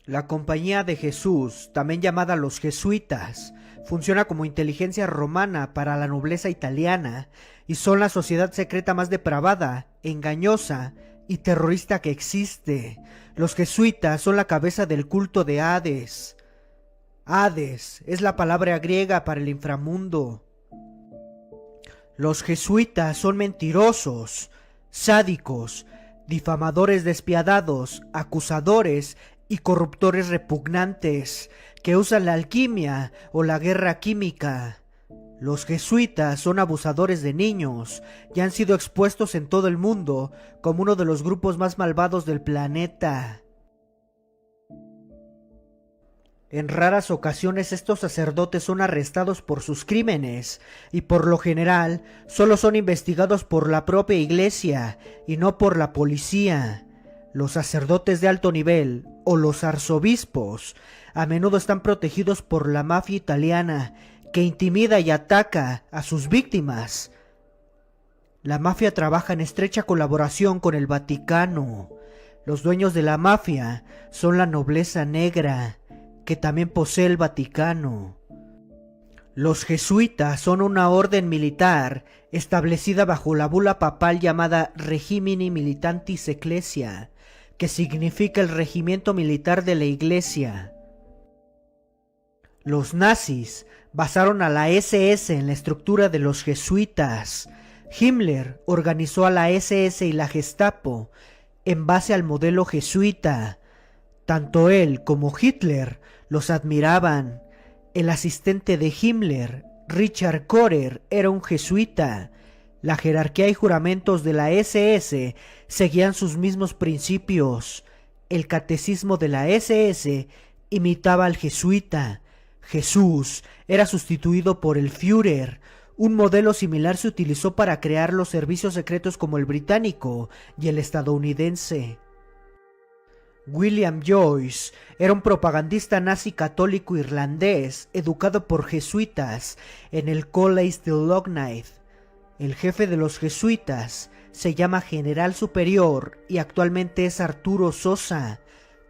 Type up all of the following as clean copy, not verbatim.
La Compañía de Jesús, también llamada los jesuitas, funciona como inteligencia romana para la nobleza italiana y son la sociedad secreta más depravada, engañosa y terrorista que existe. Los jesuitas son la cabeza del culto de Hades. Hades es la palabra griega para el inframundo. Los jesuitas son mentirosos, sádicos, difamadores despiadados, acusadores y corruptores repugnantes que usan la alquimia o la guerra química. Los jesuitas son abusadores de niños y han sido expuestos en todo el mundo como uno de los grupos más malvados del planeta. En raras ocasiones estos sacerdotes son arrestados por sus crímenes y por lo general solo son investigados por la propia iglesia y no por la policía. Los sacerdotes de alto nivel o los arzobispos a menudo están protegidos por la mafia italiana que intimida y ataca a sus víctimas. La mafia trabaja en estrecha colaboración con el Vaticano. Los dueños de la mafia son la nobleza negra, que también posee el Vaticano. Los jesuitas son una orden militar establecida bajo la bula papal llamada Regimini Militantis Ecclesia, que significa el regimiento militar de la iglesia. Los nazis basaron a la SS en la estructura de los jesuitas. Himmler organizó a la SS y la Gestapo en base al modelo jesuita. Tanto él como Hitler los admiraban. El asistente de Himmler, Richard Korer, era un jesuita. La jerarquía y juramentos de la SS seguían sus mismos principios. El catecismo de la SS imitaba al jesuita. Jesús era sustituido por el Führer. Un modelo similar se utilizó para crear los servicios secretos como el británico y el estadounidense. William Joyce era un propagandista nazi católico irlandés educado por jesuitas en el College de Loughnaid. El jefe de los jesuitas se llama General Superior y actualmente es Arturo Sosa,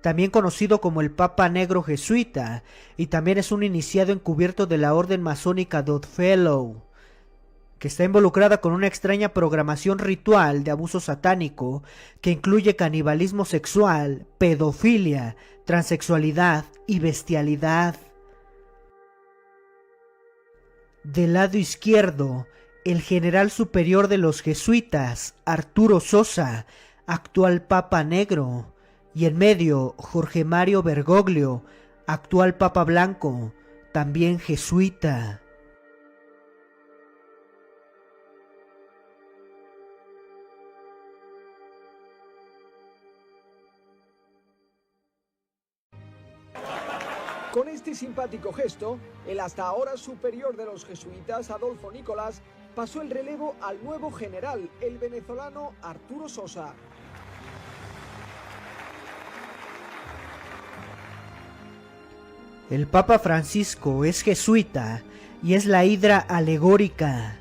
también conocido como el Papa Negro Jesuita, y también es un iniciado encubierto de la orden masónica de Oddfellow, que está involucrada con una extraña programación ritual de abuso satánico que incluye canibalismo sexual, pedofilia, transexualidad y bestialidad. Del lado izquierdo, el general superior de los jesuitas, Arturo Sosa, actual Papa Negro, y en medio, Jorge Mario Bergoglio, actual Papa Blanco, también jesuita. Con este simpático gesto, el hasta ahora superior de los jesuitas, Adolfo Nicolás, pasó el relevo al nuevo general, el venezolano Arturo Sosa. El Papa Francisco es jesuita y es la hidra alegórica.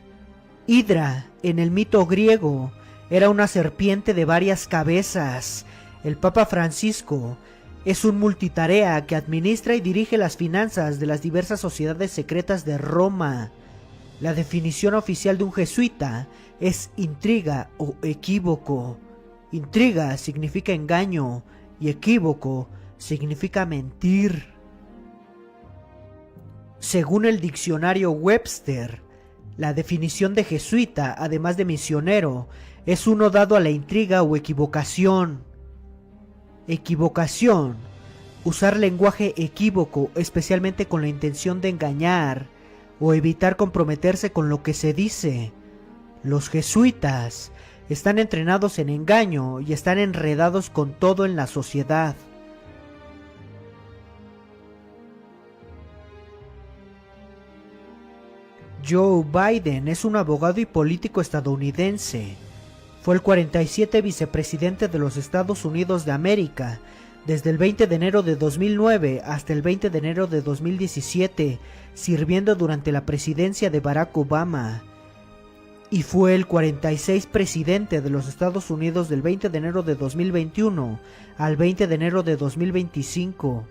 Hidra, en el mito griego, era una serpiente de varias cabezas. El Papa Francisco es un multitarea que administra y dirige las finanzas de las diversas sociedades secretas de Roma. La definición oficial de un jesuita es intriga o equívoco. Intriga significa engaño y equívoco significa mentir. Según el diccionario Webster, la definición de jesuita, además de misionero, es uno dado a la intriga o equivocación. Equivocación: usar lenguaje equívoco, especialmente con la intención de engañar o evitar comprometerse con lo que se dice. Los jesuitas están entrenados en engaño y están enredados con todo en la sociedad. Joe Biden es un abogado y político estadounidense. Fue el 47 vicepresidente de los Estados Unidos de América, desde el 20 de enero de 2009 hasta el 20 de enero de 2017, sirviendo durante la presidencia de Barack Obama. y fue el 46 presidente de los Estados Unidos del 20 de enero de 2021 al 20 de enero de 2025.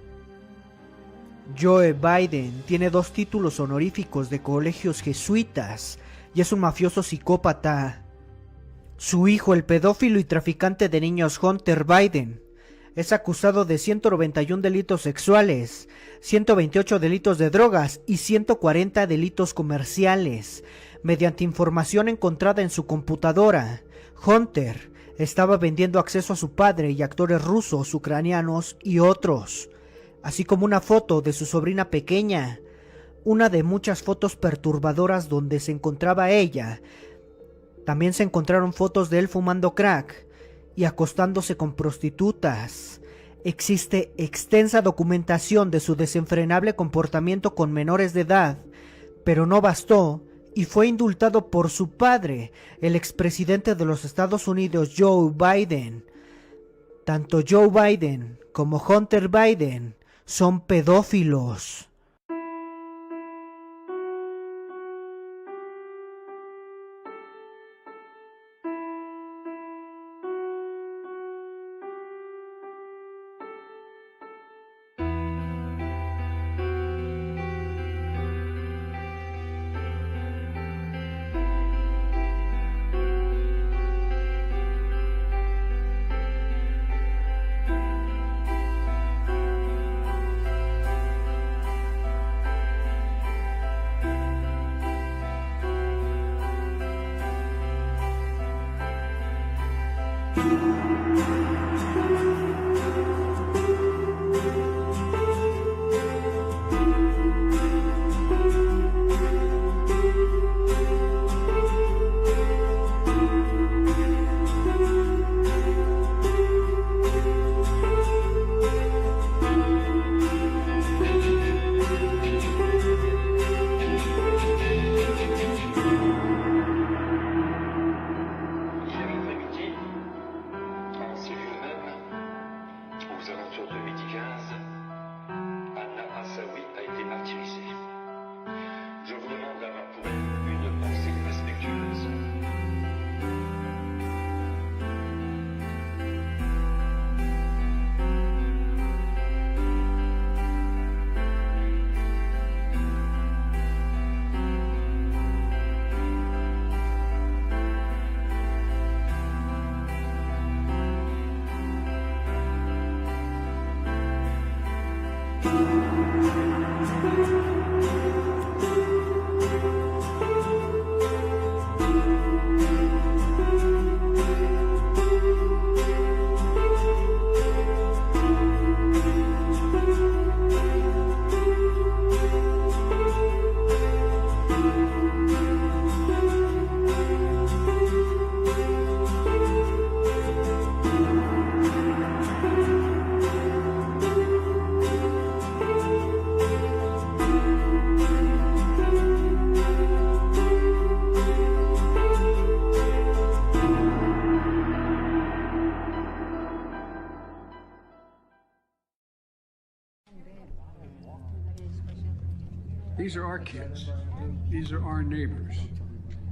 Joe Biden tiene 2 títulos honoríficos de colegios jesuitas y es un mafioso psicópata. Su hijo, el pedófilo y traficante de niños Hunter Biden, es acusado de 191 delitos sexuales, 128 delitos de drogas y 140 delitos comerciales. Mediante información encontrada en su computadora, Hunter estaba vendiendo acceso a su padre y actores rusos, ucranianos y otros, así como una foto de su sobrina pequeña, una de muchas fotos perturbadoras donde se encontraba ella. También se encontraron fotos de él fumando crack y acostándose con prostitutas. Existe extensa documentación de su desenfrenable comportamiento con menores de edad, pero no bastó y fue indultado por su padre, el expresidente de los Estados Unidos, Joe Biden. Tanto Joe Biden como Hunter Biden son pedófilos. These are our kids. These are our neighbors.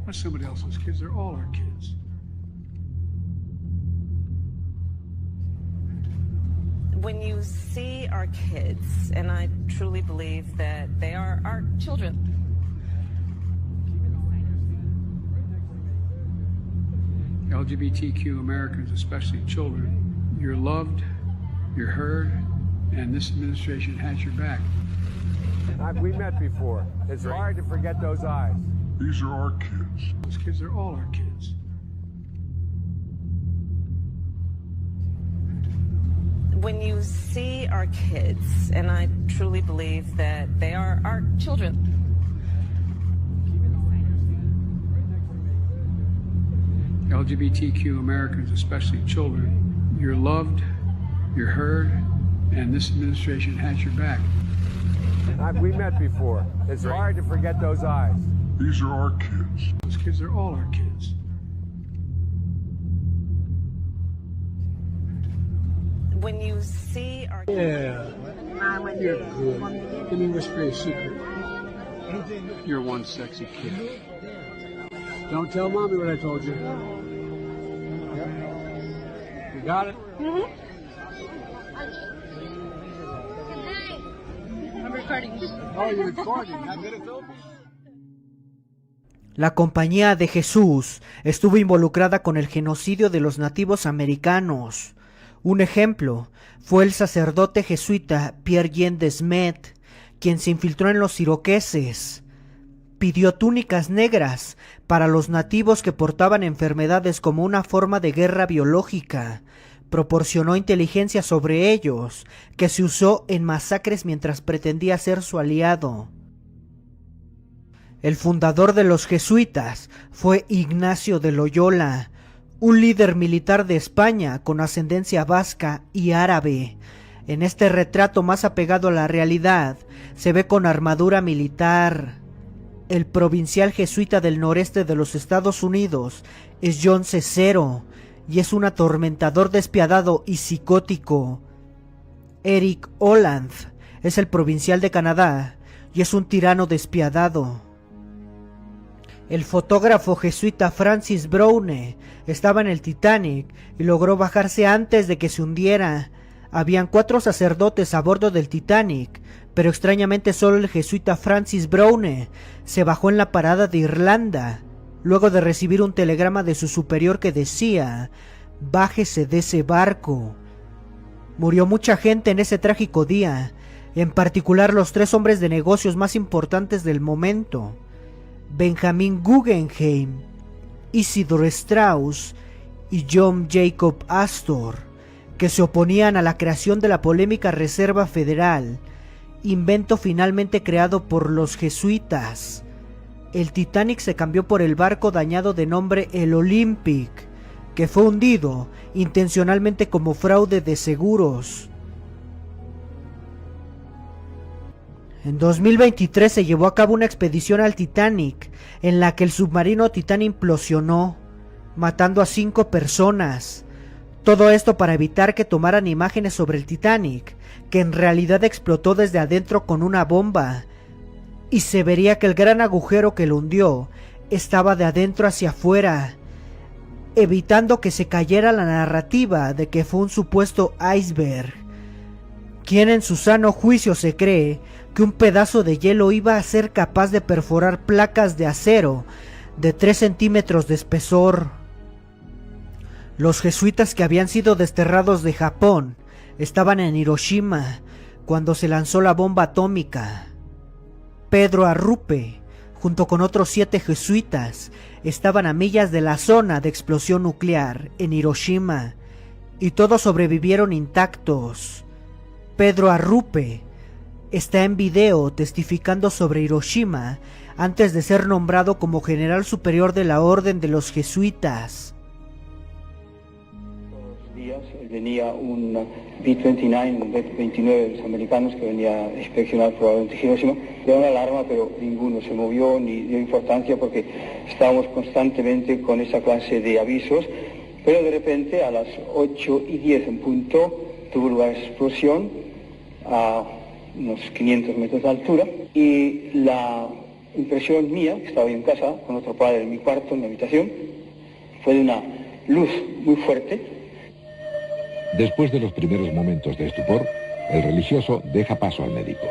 Not somebody else's kids. They're all our kids. When you see our kids, and I truly believe that they are our children. LGBTQ Americans, especially children, you're loved, you're heard, and this administration has your back. We met before. It's hard to forget those eyes. These are our kids. Those kids are all our kids. When you see our kids, and I truly believe that they are our children. LGBTQ Americans, especially children, you're loved, you're heard, and this administration has your back. We met before. It's hard to forget those eyes. These are our kids. Those kids are all our kids. When you see our Yeah, you're good. Let me whisper a secret. You're one sexy kid. Don't tell mommy what I told you. You got it? I'm recording. Oh, you're recording. I'm gonna film. La Compañía de Jesús estuvo involucrada con el genocidio de los nativos americanos. Un ejemplo fue el sacerdote jesuita Pierre-Jean de Smet, quien se infiltró en los iroqueses. Pidió túnicas negras para los nativos que portaban enfermedades como una forma de guerra biológica. Proporcionó inteligencia sobre ellos, que se usó en masacres mientras pretendía ser su aliado. El fundador de los jesuitas fue Ignacio de Loyola, un líder militar de España con ascendencia vasca y árabe. En este retrato más apegado a la realidad, se ve con armadura militar. El provincial jesuita del noreste de los Estados Unidos es John Cesero, y es un atormentador despiadado y psicótico. Eric Holland es el provincial de Canadá, y es un tirano despiadado. El fotógrafo jesuita Francis Browne estaba en el Titanic y logró bajarse antes de que se hundiera. Habían 4 sacerdotes a bordo del Titanic, pero extrañamente solo el jesuita Francis Browne se bajó en la parada de Irlanda, luego de recibir un telegrama de su superior que decía: «Bájese de ese barco». Murió mucha gente en ese trágico día, en particular los 3 hombres de negocios más importantes del momento: Benjamin Guggenheim, Isidor Straus y John Jacob Astor, que se oponían a la creación de la polémica Reserva Federal, invento finalmente creado por los jesuitas. El Titanic se cambió por el barco dañado de nombre el Olympic, que fue hundido intencionalmente como fraude de seguros. En 2023 se llevó a cabo una expedición al Titanic, en la que el submarino Titán implosionó, matando a 5 personas. Todo esto para evitar que tomaran imágenes sobre el Titanic, que en realidad explotó desde adentro con una bomba, y se vería que el gran agujero que lo hundió estaba de adentro hacia afuera, evitando que se cayera la narrativa de que fue un supuesto iceberg. ¿Quién en su sano juicio se cree que un pedazo de hielo iba a ser capaz de perforar placas de acero de 3 centímetros de espesor? Los jesuitas que habían sido desterrados de Japón estaban en Hiroshima cuando se lanzó la bomba atómica. Pedro Arrupe, junto con otros 7 jesuitas, estaban a millas de la zona de explosión nuclear en Hiroshima, y todos sobrevivieron intactos. Pedro Arrupe está en video testificando sobre Hiroshima antes de ser nombrado como general superior de la Orden de los Jesuitas. Todos los días venía un B-29, un B-29 de los americanos que venía a inspeccionar probablemente Hiroshima. Dio una alarma, pero ninguno se movió ni dio importancia porque estábamos constantemente con esa clase de avisos. Pero de repente a las 8:10 en punto tuvo lugar esa explosión a unos 500 metros de altura, y la impresión mía, que estaba en casa con otro padre en mi cuarto, en mi habitación, fue de una luz muy fuerte. Después de los primeros momentos de estupor, el religioso deja paso al médico.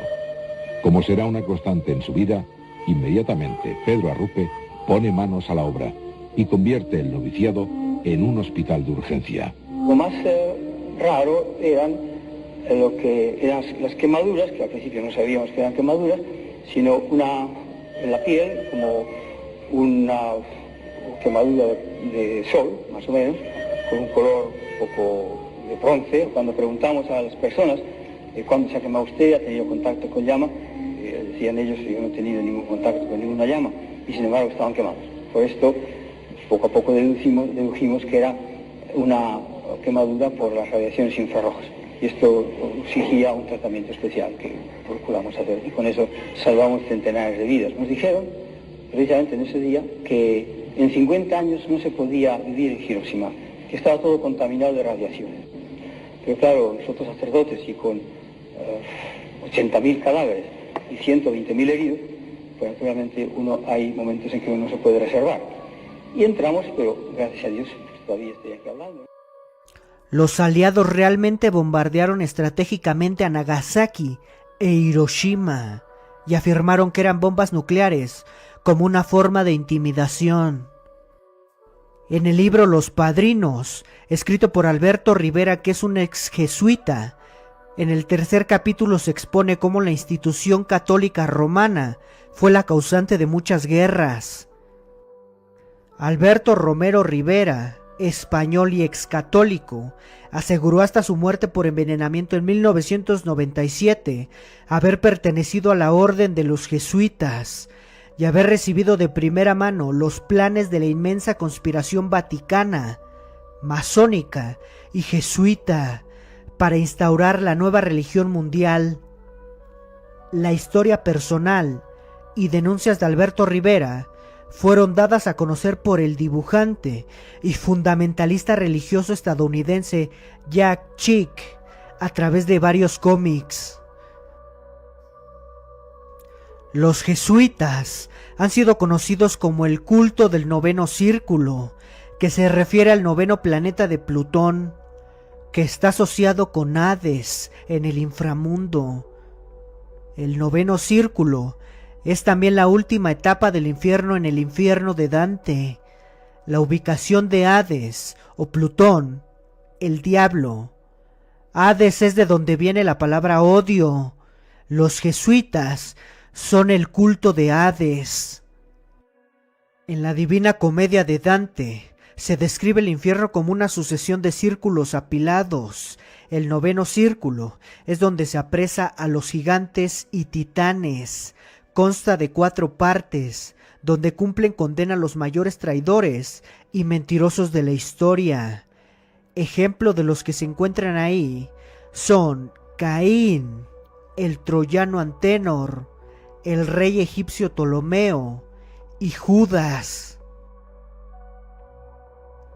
Como será una constante en su vida, inmediatamente Pedro Arrupe pone manos a la obra y convierte el noviciado en un hospital de urgencia. Lo más raro eran lo que eran las quemaduras, que al principio no sabíamos que eran quemaduras, sino una en la piel, como una quemadura de sol, más o menos, con un color un poco de bronce. Cuando preguntamos a las personas cuándo se ha quemado usted, ha tenido contacto con llama, decían ellos que yo no he tenido ningún contacto con ninguna llama, y sin embargo estaban quemados. Por esto, poco a poco dedujimos que era una quemadura por las radiaciones infrarrojas. Y esto exigía un tratamiento especial que procuramos hacer, y con eso salvamos centenares de vidas. Nos dijeron, precisamente en ese día, que en 50 años no se podía vivir en Hiroshima, que estaba todo contaminado de radiaciones. Pero claro, nosotros sacerdotes y con 80.000 cadáveres y 120.000 heridos, pues naturalmente hay momentos en que uno no se puede reservar. y entramos, pero gracias a Dios pues, todavía estoy aquí hablando. Los aliados realmente bombardearon estratégicamente a Nagasaki e Hiroshima y afirmaron que eran bombas nucleares como una forma de intimidación. En el libro Los Padrinos, escrito por Alberto Rivera, que es un ex jesuita, en el tercer capítulo se expone cómo la institución católica romana fue la causante de muchas guerras. Alberto Romero Rivera, español y excatólico, aseguró hasta su muerte por envenenamiento en 1997 haber pertenecido a la orden de los jesuitas y haber recibido de primera mano los planes de la inmensa conspiración vaticana, masónica y jesuita para instaurar la nueva religión mundial. La historia personal y denuncias de Alberto Rivera fueron dadas a conocer por el dibujante y fundamentalista religioso estadounidense Jack Chick a través de varios cómics. Los jesuitas han sido conocidos como el culto del noveno círculo, que se refiere al noveno planeta de Plutón, que está asociado con Hades en el inframundo. El noveno círculo es también la última etapa del infierno en el infierno de Dante. La ubicación de Hades o Plutón, el diablo. Hades es de donde viene la palabra odio. Los jesuitas son el culto de Hades. En la Divina Comedia de Dante se describe el infierno como una sucesión de círculos apilados. El noveno círculo es donde se apresa a los gigantes y titanes. Consta de 4 partes, donde cumplen condena los mayores traidores y mentirosos de la historia. Ejemplo de los que se encuentran ahí son Caín, el troyano Antenor, el rey egipcio Ptolomeo y Judas.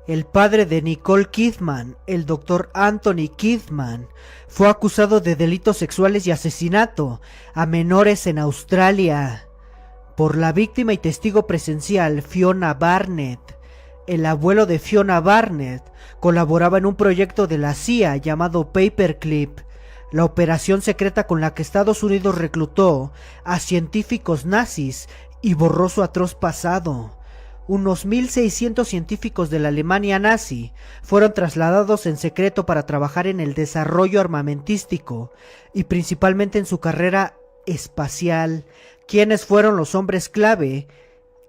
El padre de Nicole Kidman, el doctor Anthony Kidman, fue acusado de delitos sexuales y asesinato a menores en Australia. Por la víctima y testigo presencial Fiona Barnett. El abuelo de Fiona Barnett colaboraba en un proyecto de la CIA llamado Paperclip, la operación secreta con la que Estados Unidos reclutó a científicos nazis y borró su atroz pasado. Unos 1.600 científicos de la Alemania nazi fueron trasladados en secreto para trabajar en el desarrollo armamentístico y principalmente en su carrera espacial. ¿Quiénes fueron los hombres clave?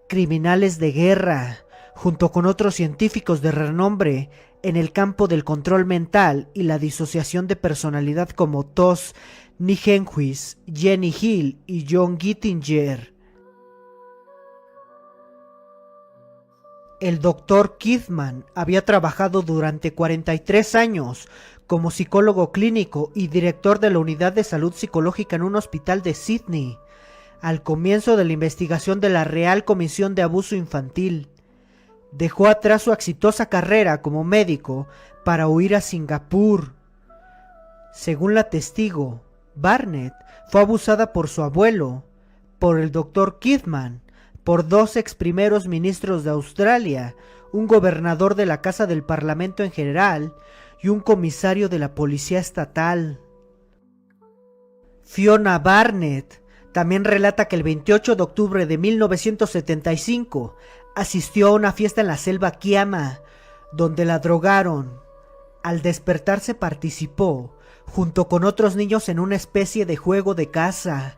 Criminales de guerra, junto con otros científicos de renombre en el campo del control mental y la disociación de personalidad como Tos Nijenhuis, Jenny Hill y John Gittinger. El doctor Kidman había trabajado durante 43 años como psicólogo clínico y director de la unidad de salud psicológica en un hospital de Sydney, al comienzo de la investigación de la Real Comisión de Abuso Infantil. Dejó atrás su exitosa carrera como médico para huir a Singapur. Según la testigo, Barnett fue abusada por su abuelo, por el doctor Kidman, por 2 ex primeros ministros de Australia, un gobernador de la Casa del Parlamento en general y un comisario de la Policía Estatal. Fiona Barnett también relata que el 28 de octubre de 1975 asistió a una fiesta en la selva Kiama, donde la drogaron. Al despertarse participó, junto con otros niños, en una especie de juego de caza,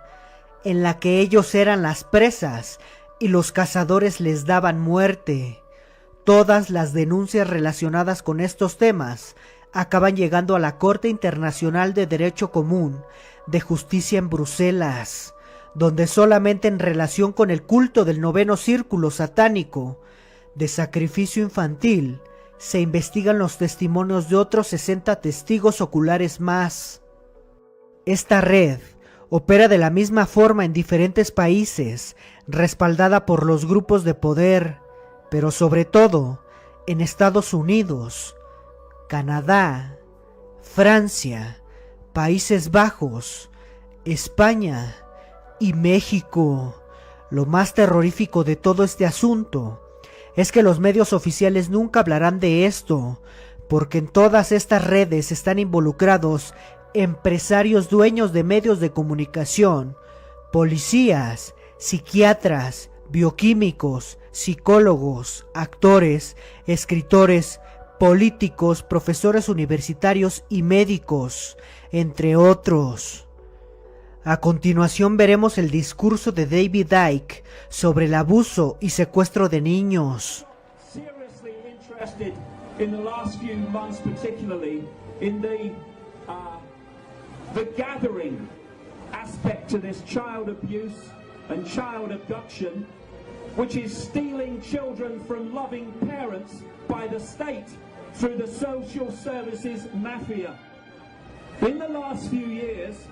en la que ellos eran las presas y los cazadores les daban muerte. Todas las denuncias relacionadas con estos temas acaban llegando a la Corte Internacional de Derecho Común de Justicia en Bruselas, donde solamente en relación con el culto del noveno círculo satánico de sacrificio infantil se investigan los testimonios de otros 60 testigos oculares más. Esta red opera de la misma forma en diferentes países, respaldada por los grupos de poder, pero sobre todo en Estados Unidos, Canadá, Francia, Países Bajos, España y México. Lo más terrorífico de todo este asunto es que los medios oficiales nunca hablarán de esto, porque en todas estas redes están involucrados empresarios dueños de medios de comunicación, policías, psiquiatras, bioquímicos, psicólogos, actores, escritores, políticos, profesores universitarios y médicos, entre otros. A continuación veremos el discurso de David Icke sobre el abuso y secuestro de niños. Seriously interested in the last few months, particularly in the gathering aspect to this child abuse and child abduction, which is stealing children from loving parents by the state through the social services mafia. In the last few years,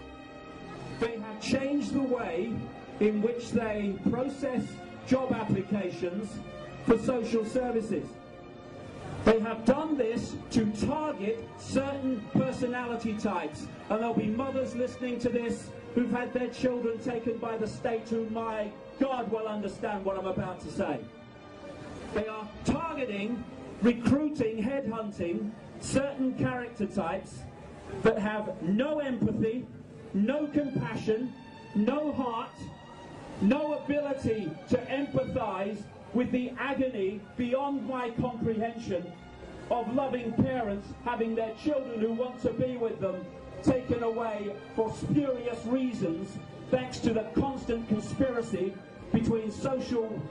they have changed the way in which they process job applications for social services. They have done this to target certain personality types, and there'll be mothers listening to this who've had their children taken by the state who, my God, will understand what I'm about to say. They are targeting, recruiting, headhunting certain character types that have no empathy, no compassion, no heart, no ability to empathize with the agony beyond my comprehension of loving parents having their children who want to be with them taken away for spurious reasons, thanks to the constant conspiracy between social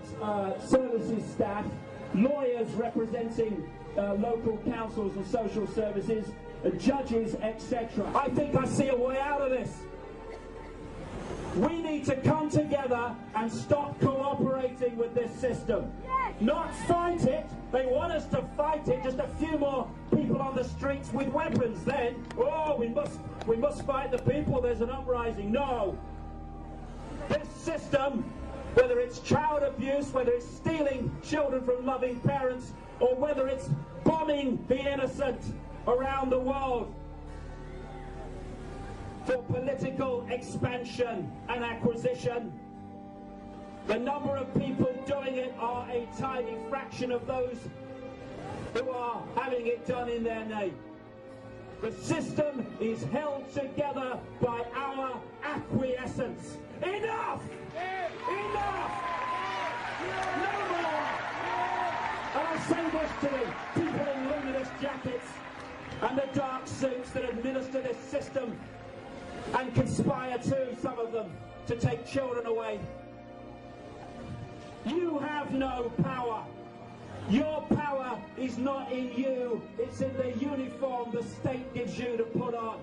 services staff, lawyers representing local councils and social services, judges, etc. I think I see a way out of this. We need to come together and stop cooperating with this system. Not fight it. They want us to fight it. Just a few more people on the streets with weapons. Then, oh, we must fight the people. There's an uprising. No. This system, whether it's child abuse, whether it's stealing children from loving parents, or whether it's bombing the innocent around the world for political expansion and acquisition, the number of people doing it are a tiny fraction of those who are having it done in their name. The system is held together by our acquiescence. Enough! Enough! No more! And I say this to the people in luminous jackets and the dark suits that administer this system and conspire to, some of them, to take children away. You have no power. Your power is not in you, it's in the uniform the state gives you to put on.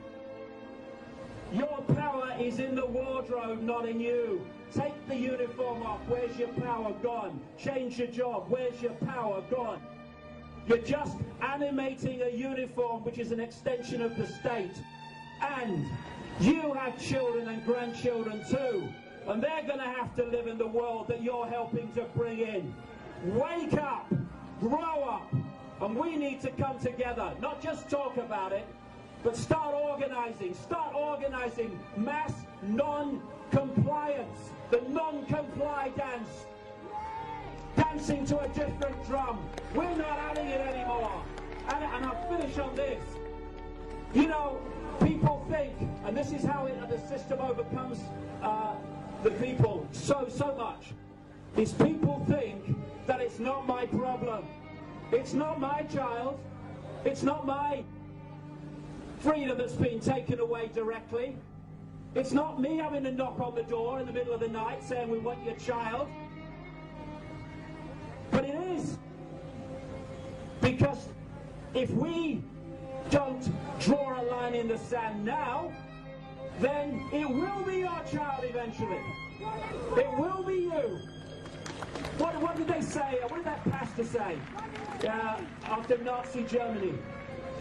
Your power is in the wardrobe, not in you. Take the uniform off. Where's your power? Gone. Change your job. Where's your power? Gone. You're just animating a uniform which is an extension of the state. And you have children and grandchildren too. And they're going to have to live in the world that you're helping to bring in. Wake up. Grow up. And we need to come together. Not just talk about it, but start organizing. Start organizing mass non-compliance. The non-comply dance. Dancing to a different drum. We're not having it anymore. And I'll finish on this. You know, people think, and this is how the system overcomes the people so much, is people think that it's not my problem. It's not my child. It's not my freedom that's been taken away directly. It's not me having to knock on the door in the middle of the night saying we want your child. But it is. Because if we don't draw a line in the sand now, then it will be your child eventually. It will be you. What did they say? What did that pastor say after Nazi Germany?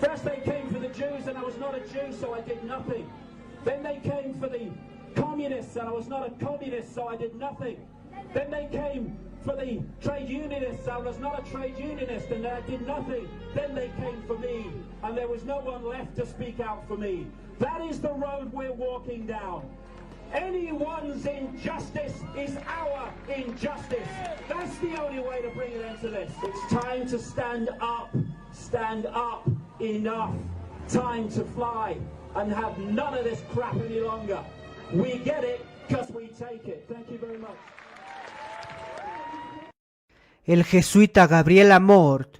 First they came for the Jews and I was not a Jew, so I did nothing. Then they came for the communists and I was not a communist, so I did nothing. Then they came for the trade unionists, I was not a trade unionist and I did nothing. Then they came for me and there was no one left to speak out for me. That is the road we're walking down. Anyone's injustice is our injustice. That's the only way to bring an end to this. It's time to stand up, enough. Time to fly and have none of this crap any longer. We get it because we take it. Thank you very much. El jesuita Gabriel Amort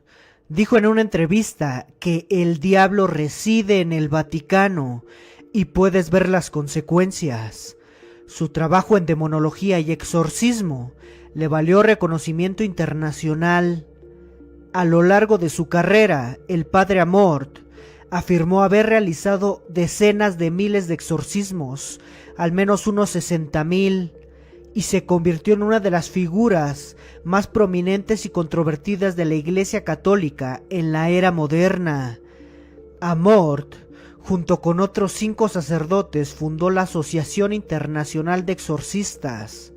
dijo en una entrevista que el diablo reside en el Vaticano y puedes ver las consecuencias. Su trabajo en demonología y exorcismo le valió reconocimiento internacional. A lo largo de su carrera, el padre Amort afirmó haber realizado decenas de miles de exorcismos, al menos unos 60,000, y se convirtió en una de las figuras más prominentes y controvertidas de la Iglesia Católica en la era moderna. Amort, junto con otros 5 sacerdotes, fundó la Asociación Internacional de Exorcistas.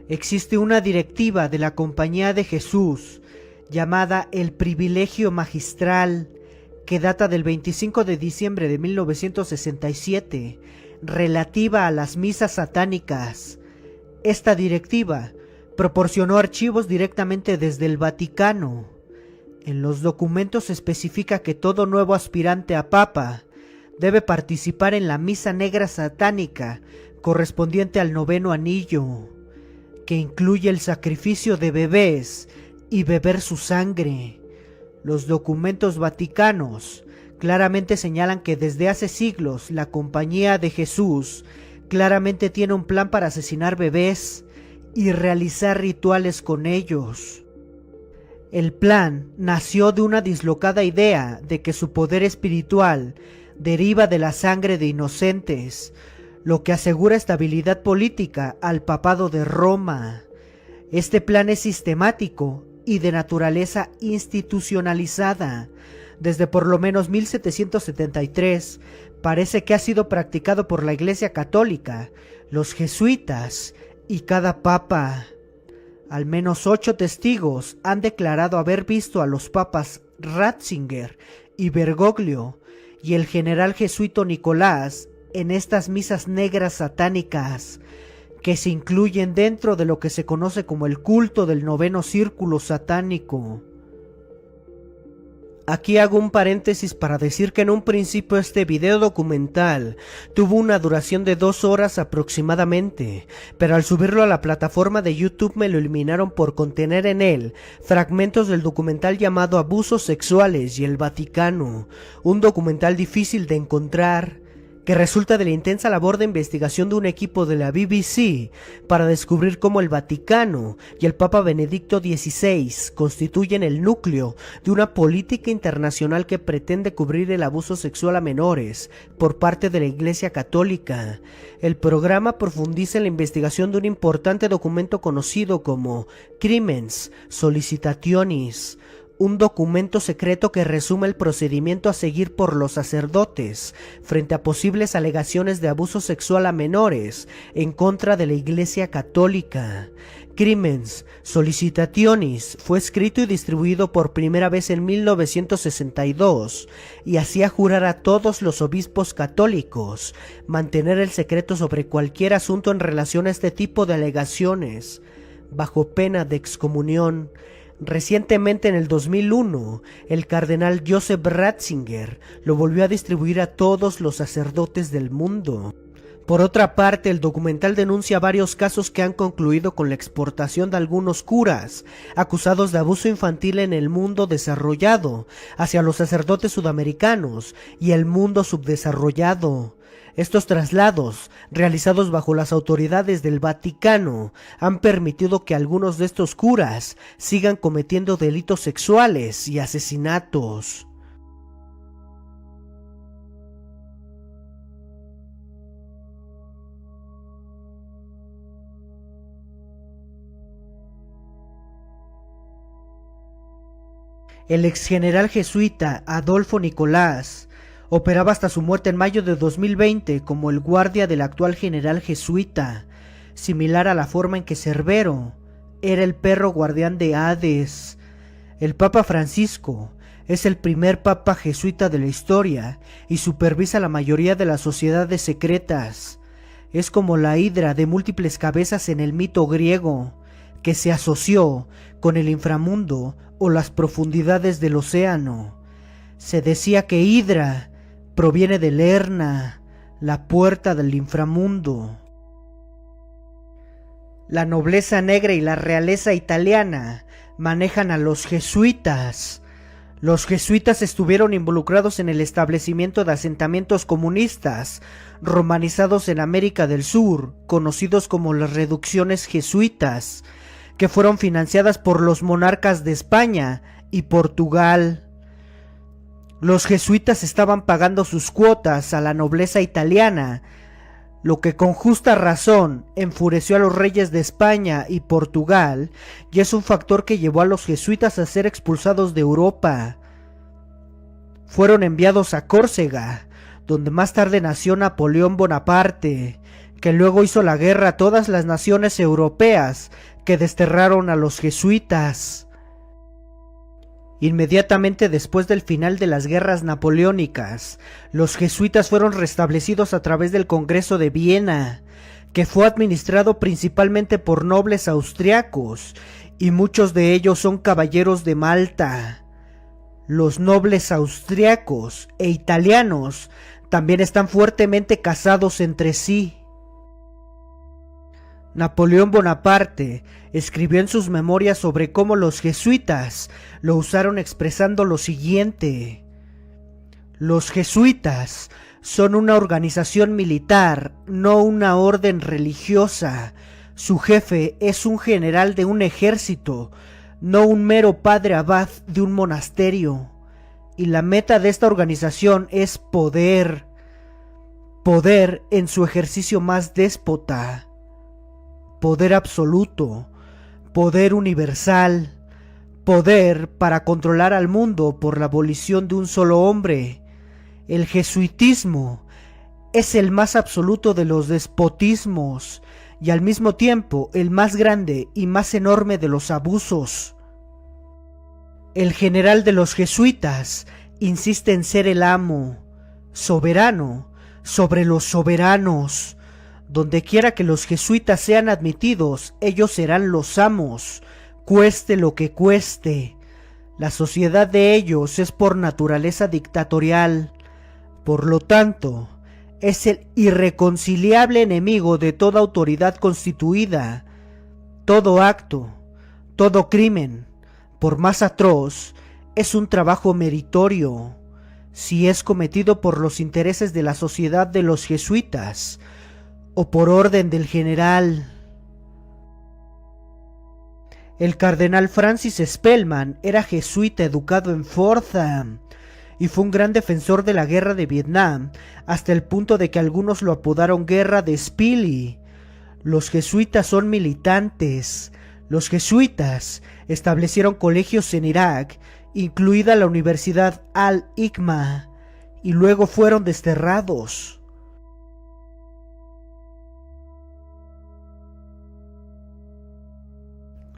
Existe una directiva de la Compañía de Jesús llamada El Privilegio Magistral, que data del 25 de diciembre de 1967, relativa a las misas satánicas. Esta directiva proporcionó archivos directamente desde el Vaticano. En los documentos se especifica que todo nuevo aspirante a papa debe participar en la misa negra satánica correspondiente al 9º anillo, que incluye el sacrificio de bebés y beber su sangre. Los documentos vaticanos claramente señalan que desde hace siglos la Compañía de Jesús claramente tiene un plan para asesinar bebés y realizar rituales con ellos. El plan nació de una dislocada idea de que su poder espiritual deriva de la sangre de inocentes, lo que asegura estabilidad política al papado de Roma. Este plan es sistemático y de naturaleza institucionalizada. Desde por lo menos 1773 parece que ha sido practicado por la Iglesia Católica, los jesuitas y cada papa. Al menos 8 testigos han declarado haber visto a los papas Ratzinger y Bergoglio y el general jesuito Nicolás en estas misas negras satánicas, que se incluyen dentro de lo que se conoce como el culto del 9º círculo satánico. Aquí hago un paréntesis para decir que en un principio este video documental tuvo una duración de 2 horas aproximadamente, pero al subirlo a la plataforma de YouTube me lo eliminaron por contener en él fragmentos del documental llamado Abusos Sexuales y el Vaticano, un documental difícil de encontrar, que resulta de la intensa labor de investigación de un equipo de la BBC para descubrir cómo el Vaticano y el Papa Benedicto XVI constituyen el núcleo de una política internacional que pretende cubrir el abuso sexual a menores por parte de la Iglesia Católica. El programa profundiza en la investigación de un importante documento conocido como Crimens Solicitationis, un documento secreto que resume el procedimiento a seguir por los sacerdotes frente a posibles alegaciones de abuso sexual a menores en contra de la Iglesia Católica. Crimens Solicitationis fue escrito y distribuido por primera vez en 1962 y hacía jurar a todos los obispos católicos mantener el secreto sobre cualquier asunto en relación a este tipo de alegaciones, bajo pena de excomunión. Recientemente, en el 2001, el cardenal Joseph Ratzinger lo volvió a distribuir a todos los sacerdotes del mundo. Por otra parte, el documental denuncia varios casos que han concluido con la exportación de algunos curas acusados de abuso infantil en el mundo desarrollado hacia los sacerdotes sudamericanos y el mundo subdesarrollado. Estos traslados, realizados bajo las autoridades del Vaticano, han permitido que algunos de estos curas sigan cometiendo delitos sexuales y asesinatos. El exgeneral jesuita Adolfo Nicolás operaba hasta su muerte en mayo de 2020 como el guardia del actual general jesuita, similar a la forma en que Cerbero era el perro guardián de Hades. El Papa Francisco es el primer papa jesuita de la historia y supervisa la mayoría de las sociedades secretas. Es como la hidra de múltiples cabezas en el mito griego, que se asoció con el inframundo o las profundidades del océano. Se decía que hidra proviene de Lerna, la puerta del inframundo. La nobleza negra y la realeza italiana manejan a los jesuitas. Los jesuitas estuvieron involucrados en el establecimiento de asentamientos comunistas romanizados en América del Sur, conocidos como las reducciones jesuitas, que fueron financiadas por los monarcas de España y Portugal. Los jesuitas estaban pagando sus cuotas a la nobleza italiana, lo que con justa razón enfureció a los reyes de España y Portugal, y es un factor que llevó a los jesuitas a ser expulsados de Europa. Fueron enviados a Córcega, donde más tarde nació Napoleón Bonaparte, que luego hizo la guerra a todas las naciones europeas que desterraron a los jesuitas. Inmediatamente después del final de las guerras napoleónicas, los jesuitas fueron restablecidos a través del Congreso de Viena, que fue administrado principalmente por nobles austriacos, y muchos de ellos son caballeros de Malta. Los nobles austriacos e italianos también están fuertemente casados entre sí. Napoleón Bonaparte escribió en sus memorias sobre cómo los jesuitas lo usaron expresando lo siguiente: los jesuitas son una organización militar, no una orden religiosa. Su jefe es un general de un ejército, no un mero padre abad de un monasterio. Y la meta de esta organización es poder. Poder en su ejercicio más déspota. Poder absoluto, poder universal, poder para controlar al mundo por la abolición de un solo hombre. El jesuitismo es el más absoluto de los despotismos y al mismo tiempo el más grande y más enorme de los abusos. El general de los jesuitas insiste en ser el amo, soberano, sobre los soberanos. Donde quiera que los jesuitas sean admitidos, ellos serán los amos, cueste lo que cueste. La sociedad de ellos es por naturaleza dictatorial. Por lo tanto, es el irreconciliable enemigo de toda autoridad constituida. Todo acto, todo crimen, por más atroz, es un trabajo meritorio, si es cometido por los intereses de la sociedad de los jesuitas, o por orden del general. El cardenal Francis Spellman era jesuita educado en Fordham y fue un gran defensor de la guerra de Vietnam, hasta el punto de que algunos lo apodaron Guerra de Spili. Los jesuitas son militantes. Los jesuitas establecieron colegios en Irak, incluida la Universidad Al-Hikma, y luego fueron desterrados.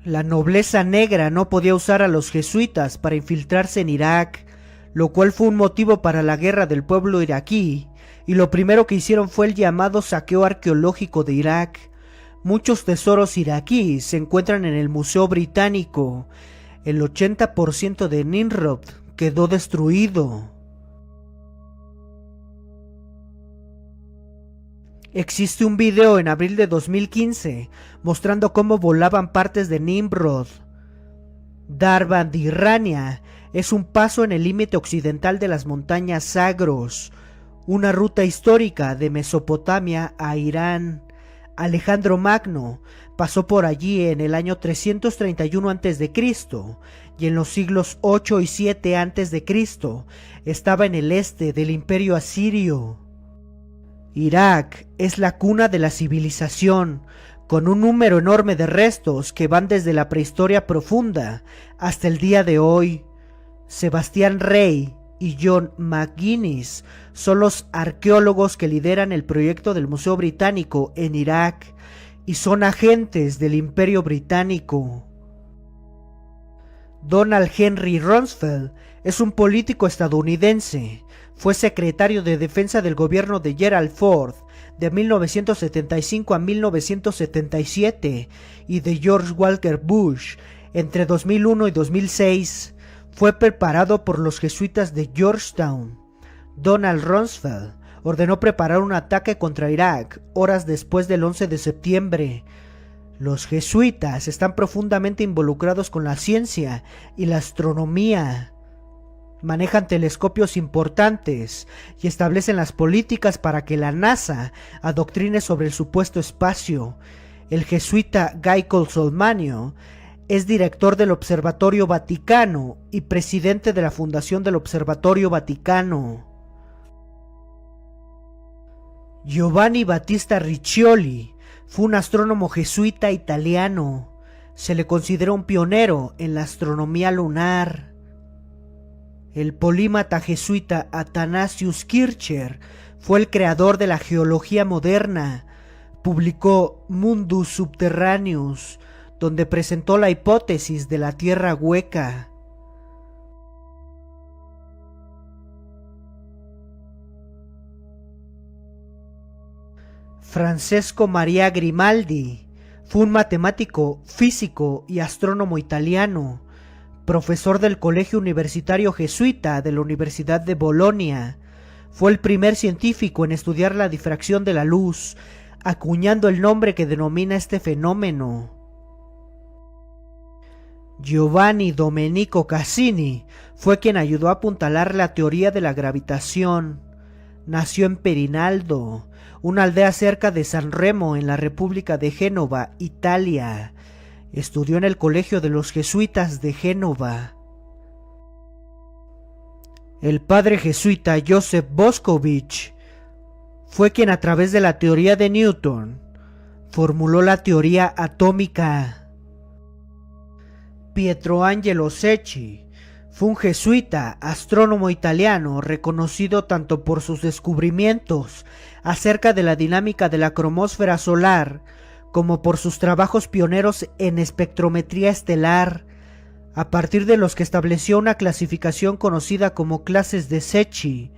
La nobleza negra no podía usar a los jesuitas para infiltrarse en Irak, lo cual fue un motivo para la guerra del pueblo iraquí, y lo primero que hicieron fue el llamado saqueo arqueológico de Irak. Muchos tesoros iraquíes se encuentran en el Museo Británico. El 80% de Nimrod quedó destruido. Existe un video en abril de 2015 mostrando cómo volaban partes de Nimrod. Darbandirrania es un paso en el límite occidental de las montañas Zagros, una ruta histórica de Mesopotamia a Irán. Alejandro Magno pasó por allí en el año 331 a.C. y en los siglos 8 y 7 a.C. estaba en el este del imperio asirio. Irak es la cuna de la civilización, con un número enorme de restos que van desde la prehistoria profunda hasta el día de hoy. Sebastián Rey y John McGuinness son los arqueólogos que lideran el proyecto del Museo Británico en Irak y son agentes del Imperio Británico. Donald Henry Rumsfeld es un político estadounidense. Fue secretario de Defensa del gobierno de Gerald Ford de 1975 a 1977 y de George Walker Bush entre 2001 y 2006 fue preparado por los jesuitas de Georgetown. Donald Rumsfeld ordenó preparar un ataque contra Irak horas después del 11 de septiembre. Los jesuitas están profundamente involucrados con la ciencia y la astronomía. Manejan telescopios importantes y establecen las políticas para que la NASA adoctrine sobre el supuesto espacio. El jesuita Guy Colsolmanio es director del Observatorio Vaticano y presidente de la Fundación del Observatorio Vaticano. Giovanni Battista Riccioli fue un astrónomo jesuita italiano. Se le considera un pionero en la astronomía lunar. El polímata jesuita Athanasius Kircher fue el creador de la geología moderna. Publicó Mundus Subterraneus, donde presentó la hipótesis de la Tierra hueca. Francesco Maria Grimaldi fue un matemático, físico y astrónomo italiano, profesor del Colegio Universitario Jesuita de la Universidad de Bolonia. Fue el primer científico en estudiar la difracción de la luz, acuñando el nombre que denomina este fenómeno. Giovanni Domenico Cassini fue quien ayudó a apuntalar la teoría de la gravitación. Nació en Perinaldo, una aldea cerca de San Remo en la República de Génova, Italia. Estudió en el Colegio de los Jesuitas de Génova. El padre jesuita Joseph Boscovich fue quien a través de la teoría de Newton formuló la teoría atómica. Pietro Angelo Secchi fue un jesuita, astrónomo italiano reconocido tanto por sus descubrimientos acerca de la dinámica de la cromosfera solar como por sus trabajos pioneros en espectrometría estelar, a partir de los que estableció una clasificación conocida como clases de Secchi,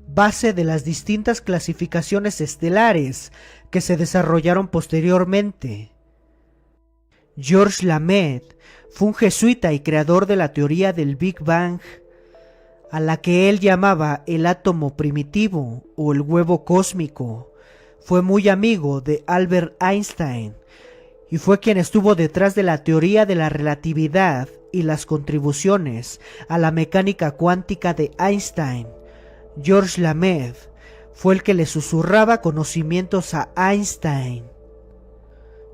base de las distintas clasificaciones estelares que se desarrollaron posteriormente. Georges Lamet fue un jesuita y creador de la teoría del Big Bang, a la que él llamaba el átomo primitivo o el huevo cósmico. Fue muy amigo de Albert Einstein y fue quien estuvo detrás de la teoría de la relatividad y las contribuciones a la mecánica cuántica de Einstein. Georges Lamet fue el que le susurraba conocimientos a Einstein.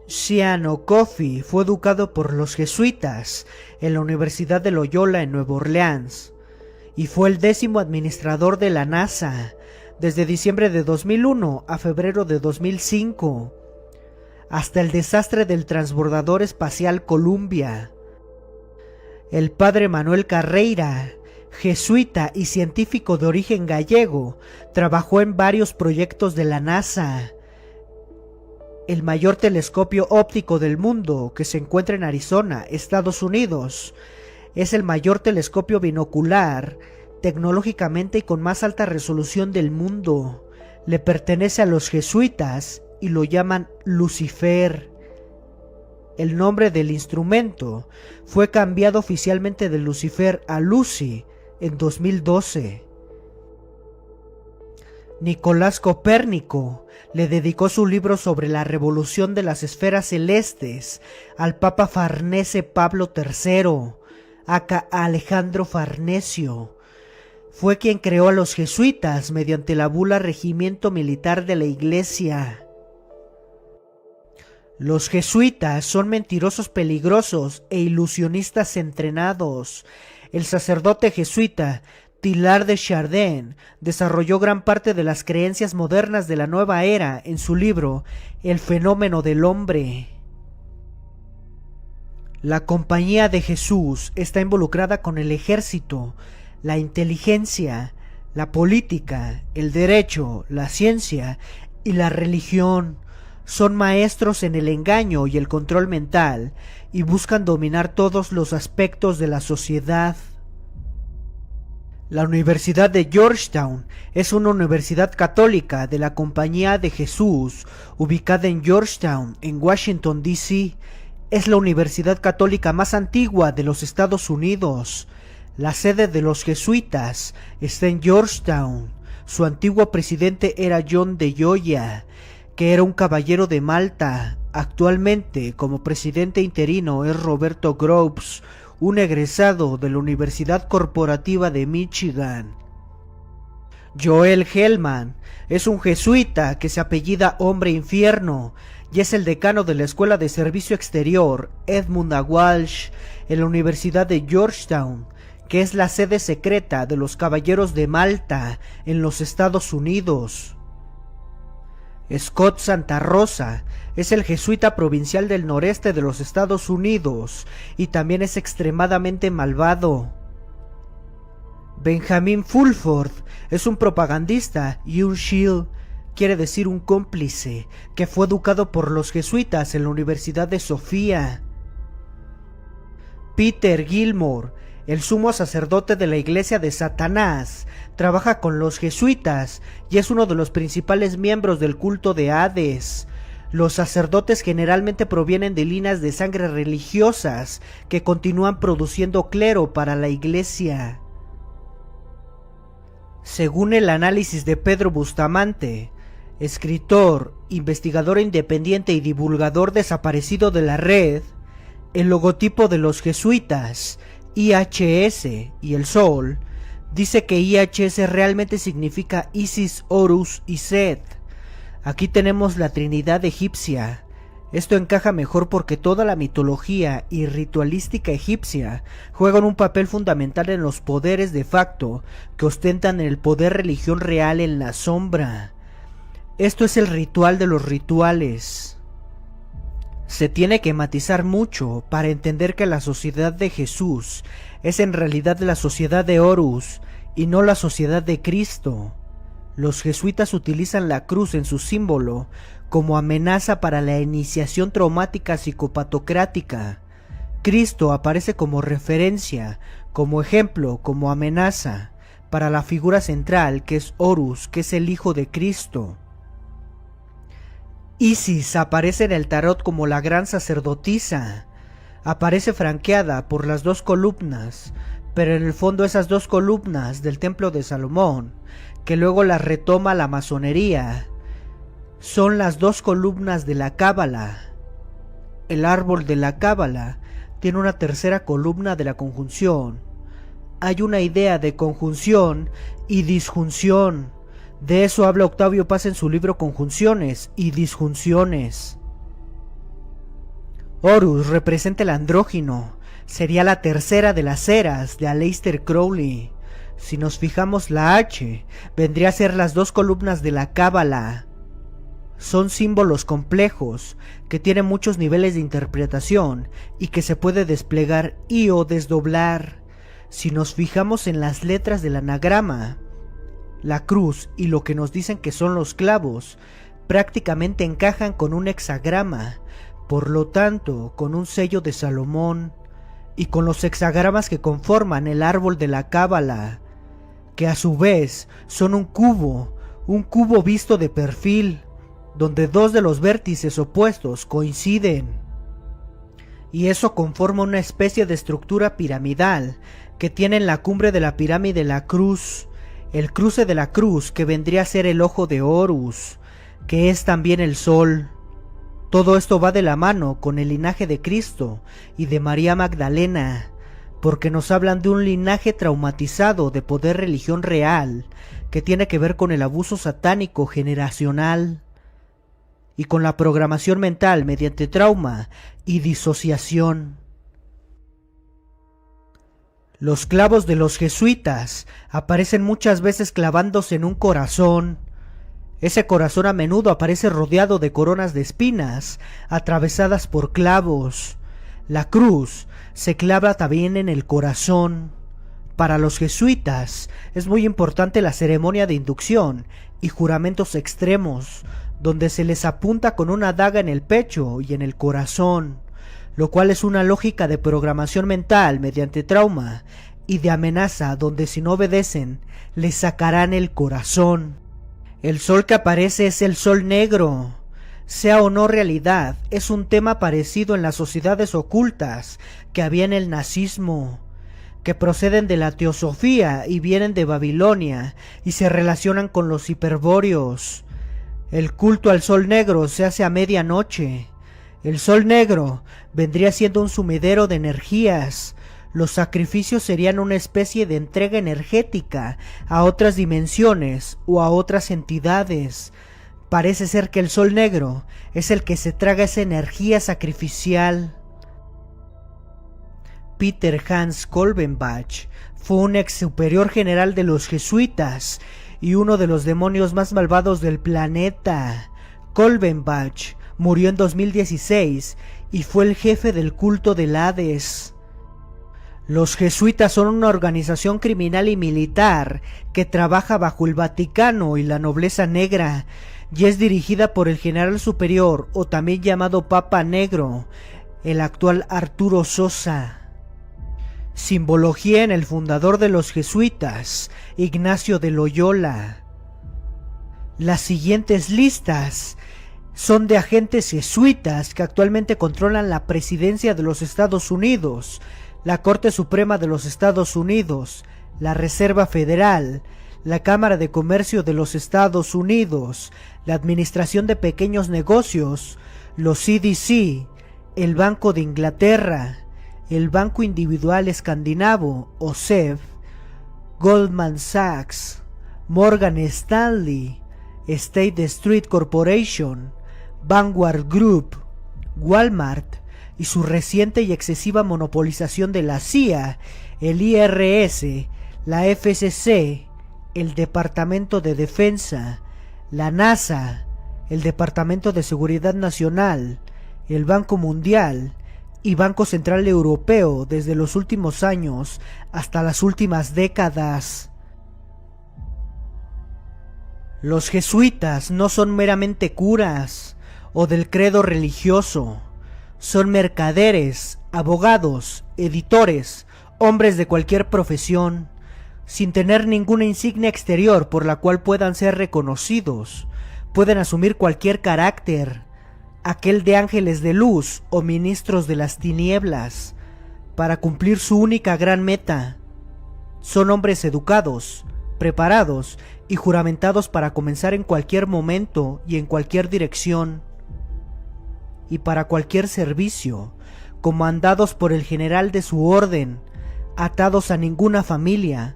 Sean O'Coffey fue educado por los jesuitas en la Universidad de Loyola en Nueva Orleans y fue el 10º administrador de la NASA desde diciembre de 2001 a febrero de 2005, hasta el desastre del transbordador espacial Columbia. El padre Manuel Carreira, jesuita y científico de origen gallego, trabajó en varios proyectos de la NASA. El mayor telescopio óptico del mundo, que se encuentra en Arizona, Estados Unidos, es el mayor telescopio binocular tecnológicamente y con más alta resolución del mundo. Le pertenece a los jesuitas y lo llaman Lucifer. El nombre del instrumento fue cambiado oficialmente de Lucifer a Lucy en 2012. Nicolás Copérnico le dedicó su libro sobre la revolución de las esferas celestes al Papa Farnese Pablo III, aka Alejandro Farnesio. Fue quien creó a los jesuitas mediante la bula Regimiento Militar de la Iglesia. Los jesuitas son mentirosos peligrosos e ilusionistas entrenados. El sacerdote jesuita Teilhard de Chardin desarrolló gran parte de las creencias modernas de la nueva era en su libro El fenómeno del hombre. La Compañía de Jesús está involucrada con el ejército, la inteligencia, la política, el derecho, la ciencia y la religión. Son maestros en el engaño y el control mental y buscan dominar todos los aspectos de la sociedad. La Universidad de Georgetown es una universidad católica de la Compañía de Jesús, ubicada en Georgetown, en Washington, D.C. Es la universidad católica más antigua de los Estados Unidos. La sede de los jesuitas está en Georgetown. Su antiguo presidente era John de Gioia, que era un caballero de Malta. Actualmente, como presidente interino, es Roberto Groves, un egresado de la Universidad Corporativa de Michigan. Joel Hellman es un jesuita que se apellida Hombre Infierno y es el decano de la Escuela de Servicio Exterior Edmund A. Walsh en la Universidad de Georgetown, que es la sede secreta de los Caballeros de Malta en los Estados Unidos. Scott Santa Rosa es el jesuita provincial del noreste de los Estados Unidos y también es extremadamente malvado. Benjamin Fulford es un propagandista y un shield, quiere decir un cómplice, que fue educado por los jesuitas en la Universidad de Sofía. Peter Gilmore, el sumo sacerdote de la Iglesia de Satanás, trabaja con los jesuitas y es uno de los principales miembros del culto de Hades. Los sacerdotes generalmente provienen de líneas de sangre religiosas que continúan produciendo clero para la Iglesia. Según el análisis de Pedro Bustamante, escritor, investigador independiente y divulgador desaparecido de la red, el logotipo de los jesuitas, IHS y el sol, dice que IHS realmente significa Isis, Horus y Set. Aquí tenemos la Trinidad egipcia. Esto encaja mejor porque toda la mitología y ritualística egipcia juegan un papel fundamental en los poderes de facto que ostentan el poder religión real en la sombra. Esto es el ritual de los rituales. Se tiene que matizar mucho para entender que la sociedad de Jesús es en realidad la sociedad de Horus y no la sociedad de Cristo. Los jesuitas utilizan la cruz en su símbolo como amenaza para la iniciación traumática psicopatocrática. Cristo aparece como referencia, como ejemplo, como amenaza, para la figura central que es Horus, que es el hijo de Cristo. Isis aparece en el tarot como la gran sacerdotisa. Aparece franqueada por las dos columnas, pero en el fondo esas dos columnas del templo de Salomón, que luego las retoma la masonería, son las dos columnas de la Cábala. El árbol de la Cábala tiene una tercera columna de la conjunción. Hay una idea de conjunción y disjunción. De eso habla Octavio Paz en su libro Conjunciones y Disjunciones. Horus representa el andrógino, sería la tercera de las eras de Aleister Crowley. Si nos fijamos, la H vendría a ser las dos columnas de la Cábala. Son símbolos complejos que tienen muchos niveles de interpretación y que se puede desplegar y o desdoblar. Si nos fijamos en las letras del anagrama, la cruz y lo que nos dicen que son los clavos prácticamente encajan con un hexagrama, por lo tanto con un sello de Salomón y con los hexagramas que conforman el árbol de la Cábala, que a su vez son un cubo visto de perfil, donde dos de los vértices opuestos coinciden. Y eso conforma una especie de estructura piramidal que tiene en la cumbre de la pirámide la cruz, el cruce de la cruz que vendría a ser el ojo de Horus, que es también el sol. Todo esto va de la mano con el linaje de Cristo y de María Magdalena, porque nos hablan de un linaje traumatizado de poder religión real, que tiene que ver con el abuso satánico generacional y con la programación mental mediante trauma y disociación. Los clavos de los jesuitas aparecen muchas veces clavándose en un corazón. Ese corazón a menudo aparece rodeado de coronas de espinas atravesadas por clavos. La cruz se clava también en el corazón. Para los jesuitas es muy importante la ceremonia de inducción y juramentos extremos, donde se les apunta con una daga en el pecho y en el corazón, lo cual es una lógica de programación mental mediante trauma y de amenaza donde si no obedecen les sacarán el corazón. El sol que aparece es el sol negro. Sea o no realidad, es un tema parecido en las sociedades ocultas que había en el nazismo, que proceden de la teosofía y vienen de Babilonia y se relacionan con los hiperbóreos. El culto al sol negro se hace a medianoche. El sol negro vendría siendo un sumidero de energías. Los sacrificios serían una especie de entrega energética a otras dimensiones o a otras entidades. Parece ser que el sol negro es el que se traga esa energía sacrificial. Peter Hans Kolbenbach fue un ex superior general de los jesuitas y uno de los demonios más malvados del planeta. Kolbenbach murió en 2016 y fue el jefe del culto del Hades. Los jesuitas son una organización criminal y militar que trabaja bajo el Vaticano y la nobleza negra y es dirigida por el general superior o también llamado Papa Negro, el actual Arturo Sosa. Simbología en el fundador de los jesuitas, Ignacio de Loyola. Las siguientes listas son de agentes jesuitas que actualmente controlan la presidencia de los Estados Unidos, la Corte Suprema de los Estados Unidos, la Reserva Federal, la Cámara de Comercio de los Estados Unidos, la Administración de Pequeños Negocios, los CDC, el Banco de Inglaterra, el Banco Individual Escandinavo o SEB, Goldman Sachs, Morgan Stanley, State Street Corporation, Vanguard Group, Walmart y su reciente y excesiva monopolización de la CIA, el IRS, la FCC, el Departamento de Defensa, la NASA, el Departamento de Seguridad Nacional, el Banco Mundial y Banco Central Europeo desde los últimos años hasta las últimas décadas. Los jesuitas no son meramente curas o del credo religioso, son mercaderes, abogados, editores, hombres de cualquier profesión, sin tener ninguna insignia exterior por la cual puedan ser reconocidos, pueden asumir cualquier carácter, aquel de ángeles de luz o ministros de las tinieblas, para cumplir su única gran meta. Son hombres educados, preparados y juramentados para comenzar en cualquier momento y en cualquier dirección, y para cualquier servicio, comandados por el general de su orden, atados a ninguna familia,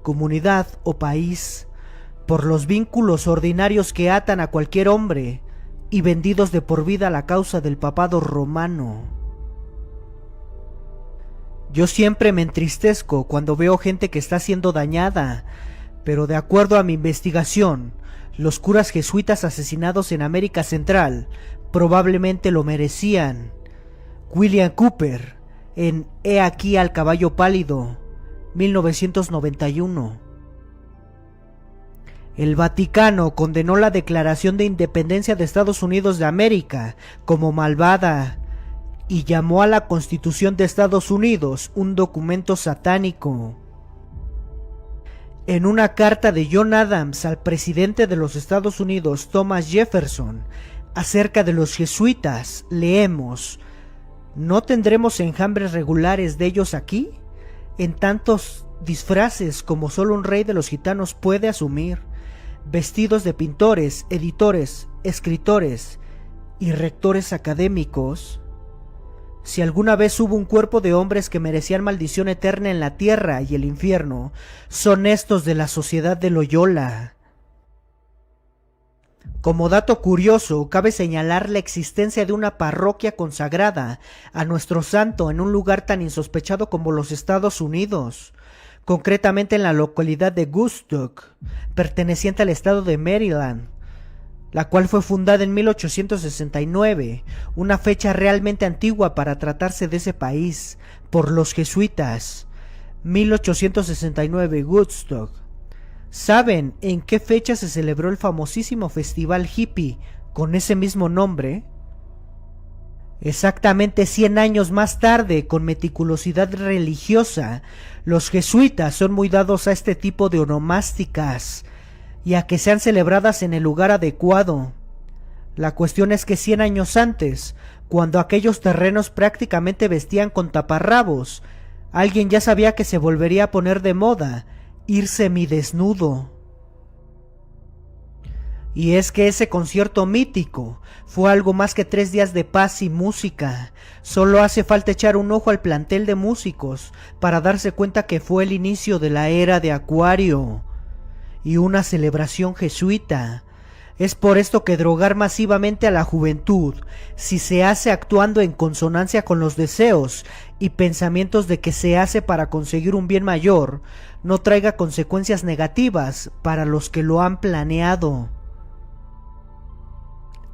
comunidad o país, por los vínculos ordinarios que atan a cualquier hombre, y vendidos de por vida a la causa del papado romano. Yo siempre me entristezco cuando veo gente que está siendo dañada, pero de acuerdo a mi investigación, los curas jesuitas asesinados en América Central probablemente lo merecían. William Cooper, en He aquí al caballo pálido, 1991. El Vaticano condenó la Declaración de Independencia de Estados Unidos de América como malvada y llamó a la Constitución de Estados Unidos un documento satánico. En una carta de John Adams al presidente de los Estados Unidos, Thomas Jefferson, acerca de los jesuitas, leemos: ¿no tendremos enjambres regulares de ellos aquí? En tantos disfraces como solo un rey de los gitanos puede asumir, vestidos de pintores, editores, escritores y rectores académicos. Si alguna vez hubo un cuerpo de hombres que merecían maldición eterna en la tierra y el infierno, son estos de la Sociedad de Loyola. Como dato curioso, cabe señalar la existencia de una parroquia consagrada a nuestro santo en un lugar tan insospechado como los Estados Unidos, concretamente en la localidad de Woodstock, perteneciente al estado de Maryland, la cual fue fundada en 1869, una fecha realmente antigua para tratarse de ese país, por los jesuitas. 1869 Woodstock. ¿Saben en qué fecha se celebró el famosísimo festival hippie con ese mismo nombre? Exactamente 100 años más tarde, con meticulosidad religiosa, los jesuitas son muy dados a este tipo de onomásticas y a que sean celebradas en el lugar adecuado. La cuestión es que 100 años antes, cuando aquellos terrenos prácticamente vestían con taparrabos, alguien ya sabía que se volvería a poner de moda ir semidesnudo. Y es que ese concierto mítico fue algo más que 3 días de paz y música. Solo hace falta echar un ojo al plantel de músicos para darse cuenta que fue el inicio de la era de Acuario y una celebración jesuita. Es por esto que drogar masivamente a la juventud, si se hace actuando en consonancia con los deseos y pensamientos de que se hace para conseguir un bien mayor, no traiga consecuencias negativas para los que lo han planeado.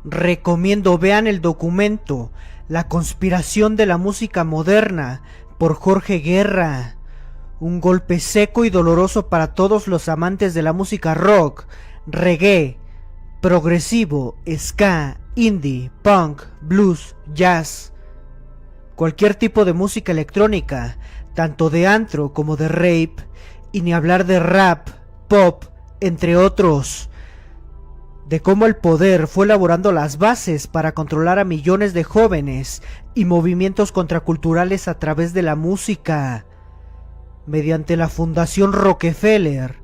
Recomiendo vean el documento La conspiración de la música moderna por Jorge Guerra. Un golpe seco y doloroso para todos los amantes de la música rock, reggae, progresivo, ska, indie, punk, blues, jazz. Cualquier tipo de música electrónica, tanto de antro como de rape, y ni hablar de rap, pop, entre otros. De cómo el poder fue elaborando las bases para controlar a millones de jóvenes y movimientos contraculturales a través de la música, mediante la Fundación Rockefeller,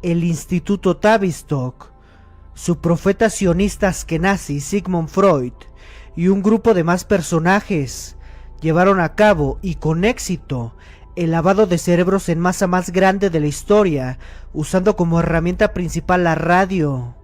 el Instituto Tavistock, su profeta sionista askenazi Sigmund Freud y un grupo de más personajes llevaron a cabo, y con éxito, el lavado de cerebros en masa más grande de la historia, usando como herramienta principal la radio.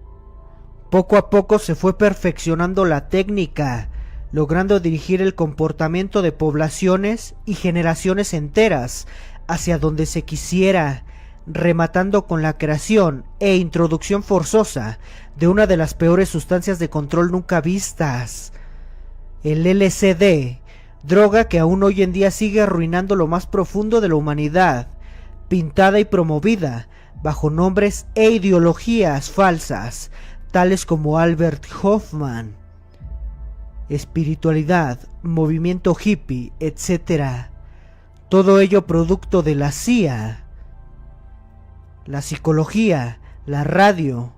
Poco a poco se fue perfeccionando la técnica, logrando dirigir el comportamiento de poblaciones y generaciones enteras hacia donde se quisiera, rematando con la creación e introducción forzosa de una de las peores sustancias de control nunca vistas, el LSD, droga que aún hoy en día sigue arruinando lo más profundo de la humanidad, pintada y promovida bajo nombres e ideologías falsas, tales como Albert Hoffman, espiritualidad, movimiento hippie, etc. Todo ello producto de la CIA, la psicología, la radio,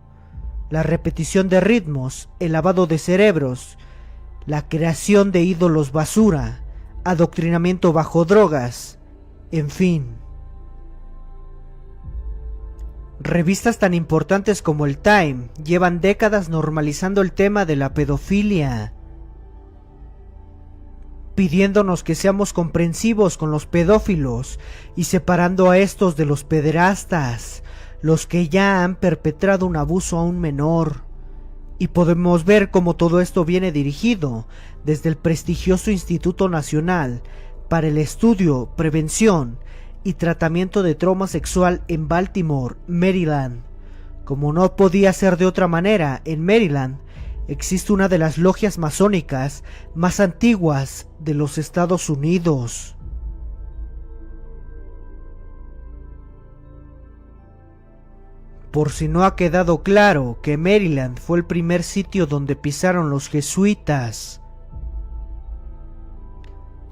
la repetición de ritmos, el lavado de cerebros, la creación de ídolos basura, adoctrinamiento bajo drogas, en fin. Revistas tan importantes como el Time llevan décadas normalizando el tema de la pedofilia, pidiéndonos que seamos comprensivos con los pedófilos y separando a estos de los pederastas, los que ya han perpetrado un abuso a un menor. Y podemos ver cómo todo esto viene dirigido desde el prestigioso Instituto Nacional para el Estudio, Prevención y Tratamiento de Trauma Sexual en Baltimore, Maryland. Como no podía ser de otra manera, en Maryland existe una de las logias masónicas más antiguas de los Estados Unidos. Por si no ha quedado claro que Maryland fue el primer sitio donde pisaron los jesuitas.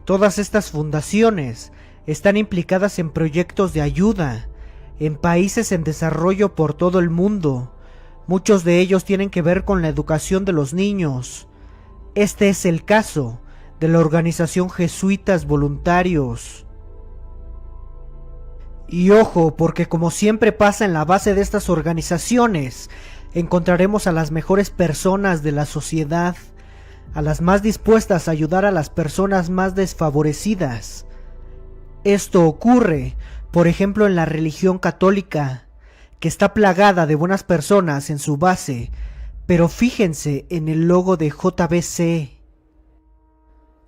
Todas estas fundaciones están implicadas en proyectos de ayuda en países en desarrollo por todo el mundo. Muchos de ellos tienen que ver con la educación de los niños. Este es el caso de la organización Jesuitas Voluntarios. Y ojo, porque como siempre pasa en la base de estas organizaciones, encontraremos a las mejores personas de la sociedad, a las más dispuestas a ayudar a las personas más desfavorecidas. Esto ocurre, por ejemplo, en la religión católica, que está plagada de buenas personas en su base, pero fíjense en el logo de JBC,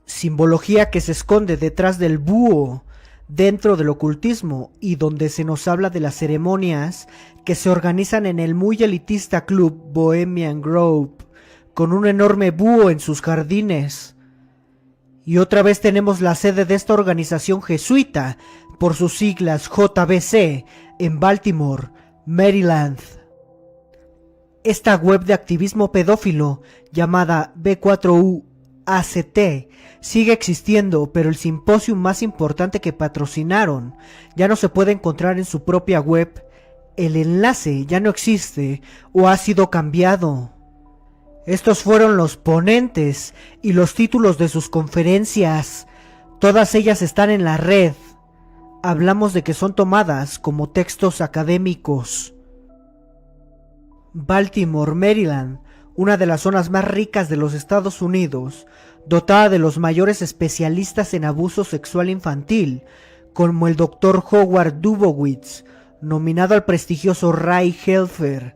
simbología que se esconde detrás del búho, dentro del ocultismo, y donde se nos habla de las ceremonias que se organizan en el muy elitista club Bohemian Grove, con un enorme búho en sus jardines. Y otra vez tenemos la sede de esta organización jesuita, por sus siglas JBC, en Baltimore, Maryland. Esta web de activismo pedófilo, llamada B4U ACT sigue existiendo, pero el simposio más importante que patrocinaron ya no se puede encontrar en su propia web. El enlace ya no existe o ha sido cambiado. Estos fueron los ponentes y los títulos de sus conferencias. Todas ellas están en la red. Hablamos de que son tomadas como textos académicos. Baltimore, Maryland, una de las zonas más ricas de los Estados Unidos, dotada de los mayores especialistas en abuso sexual infantil, como el Dr. Howard Dubowitz, nominado al prestigioso Ray Helfer,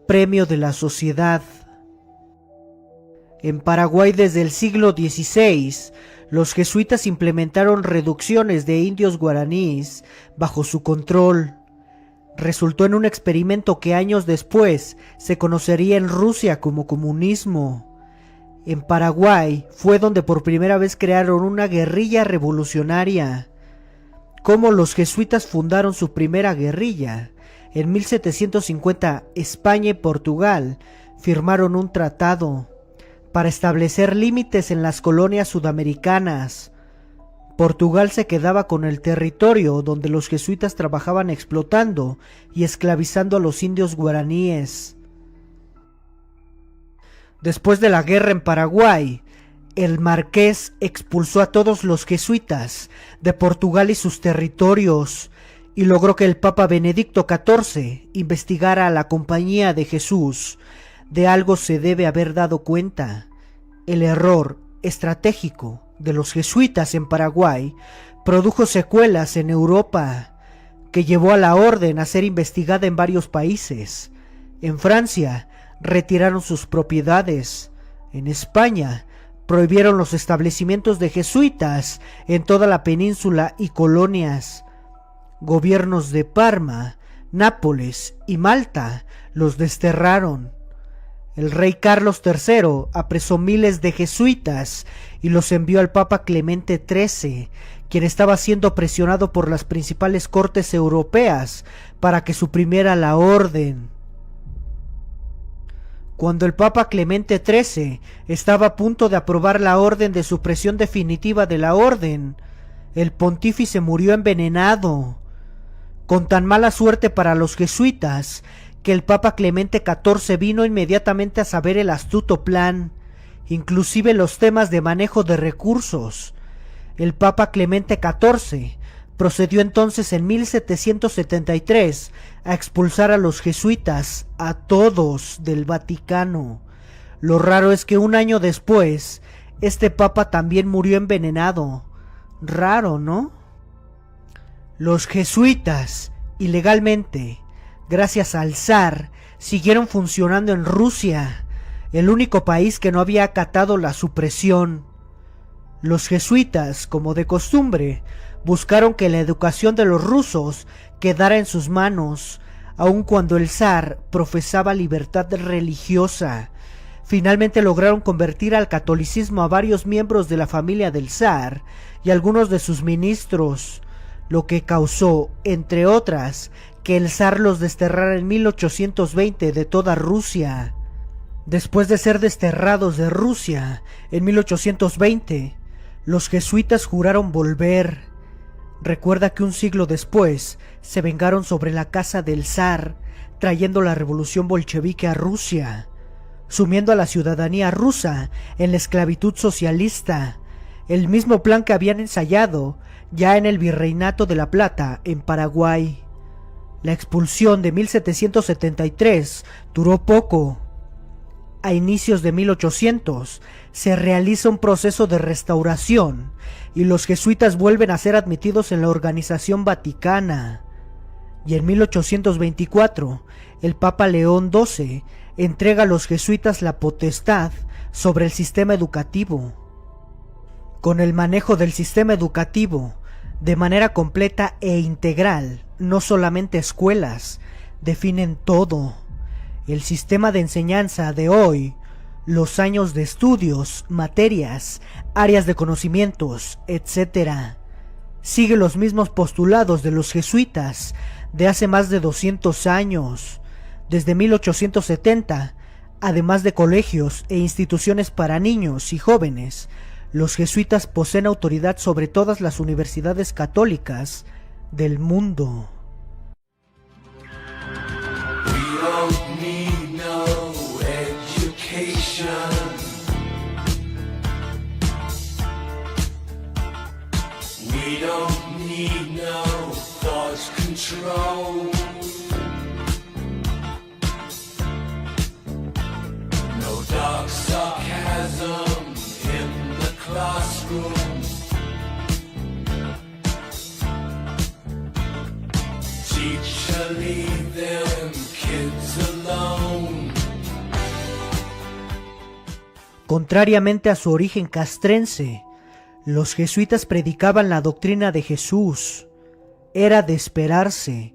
Premio de la Sociedad. En Paraguay desde el siglo XVI, los jesuitas implementaron reducciones de indios guaraníes bajo su control. Resultó en un experimento que años después se conocería en Rusia como comunismo. En Paraguay fue donde por primera vez crearon una guerrilla revolucionaria. Cómo los jesuitas fundaron su primera guerrilla. En 1750 España y Portugal firmaron un tratado para establecer límites en las colonias sudamericanas. Portugal se quedaba con el territorio donde los jesuitas trabajaban explotando y esclavizando a los indios guaraníes. Después de la guerra en Paraguay, el marqués expulsó a todos los jesuitas de Portugal y sus territorios y logró que el Papa Benedicto XIV investigara a la Compañía de Jesús. De algo se debe haber dado cuenta: el error estratégico de los jesuitas en Paraguay produjo secuelas en Europa, que llevó a la orden a ser investigada en varios países. En Francia retiraron sus propiedades. En España prohibieron los establecimientos de jesuitas en toda la península y colonias. Gobiernos de Parma, Nápoles y Malta los desterraron. El rey Carlos III apresó miles de jesuitas y los envió al Papa Clemente XIII, quien estaba siendo presionado por las principales cortes europeas para que suprimiera la orden. Cuando el Papa Clemente XIII estaba a punto de aprobar la orden de supresión definitiva de la orden, el pontífice murió envenenado. Con tan mala suerte para los jesuitas que el Papa Clemente XIV vino inmediatamente a saber el astuto plan, inclusive los temas de manejo de recursos. El Papa Clemente XIV procedió entonces en 1773 a expulsar a los jesuitas, a todos, del Vaticano. Lo raro es que un año después, este papa también murió envenenado. Raro, ¿no? Los jesuitas, ilegalmente, gracias al zar, siguieron funcionando en Rusia, el único país que no había acatado la supresión. Los jesuitas, como de costumbre, buscaron que la educación de los rusos quedara en sus manos, aun cuando el zar profesaba libertad religiosa. Finalmente lograron convertir al catolicismo a varios miembros de la familia del zar y algunos de sus ministros, lo que causó, entre otras, que el zar los desterrara en 1820 de toda Rusia. Después de ser desterrados de Rusia en 1820, los jesuitas juraron volver. Recuerda que un siglo después se vengaron sobre la casa del zar, trayendo la revolución bolchevique a Rusia, sumiendo a la ciudadanía rusa en la esclavitud socialista, el mismo plan que habían ensayado ya en el Virreinato de la Plata en Paraguay. La expulsión de 1773 duró poco. A inicios de 1800 se realiza un proceso de restauración y los jesuitas vuelven a ser admitidos en la Organización Vaticana. Y en 1824 el Papa León XII entrega a los jesuitas la potestad sobre el sistema educativo. Con el manejo del sistema educativo de manera completa e integral, no solamente escuelas, definen todo. El sistema de enseñanza de hoy, los años de estudios, materias, áreas de conocimientos, etc. Sigue los mismos postulados de los jesuitas de hace más de 200 años. Desde 1870 Además de colegios e instituciones para niños y jóvenes, los jesuitas poseen autoridad sobre todas las universidades católicas del mundo. We don't need no thought control. No dark sarcasm in the classroom. Teacher, leave them kids alone. Contrariamente a su origen castrense, los jesuitas predicaban la doctrina de Jesús. Era de esperarse,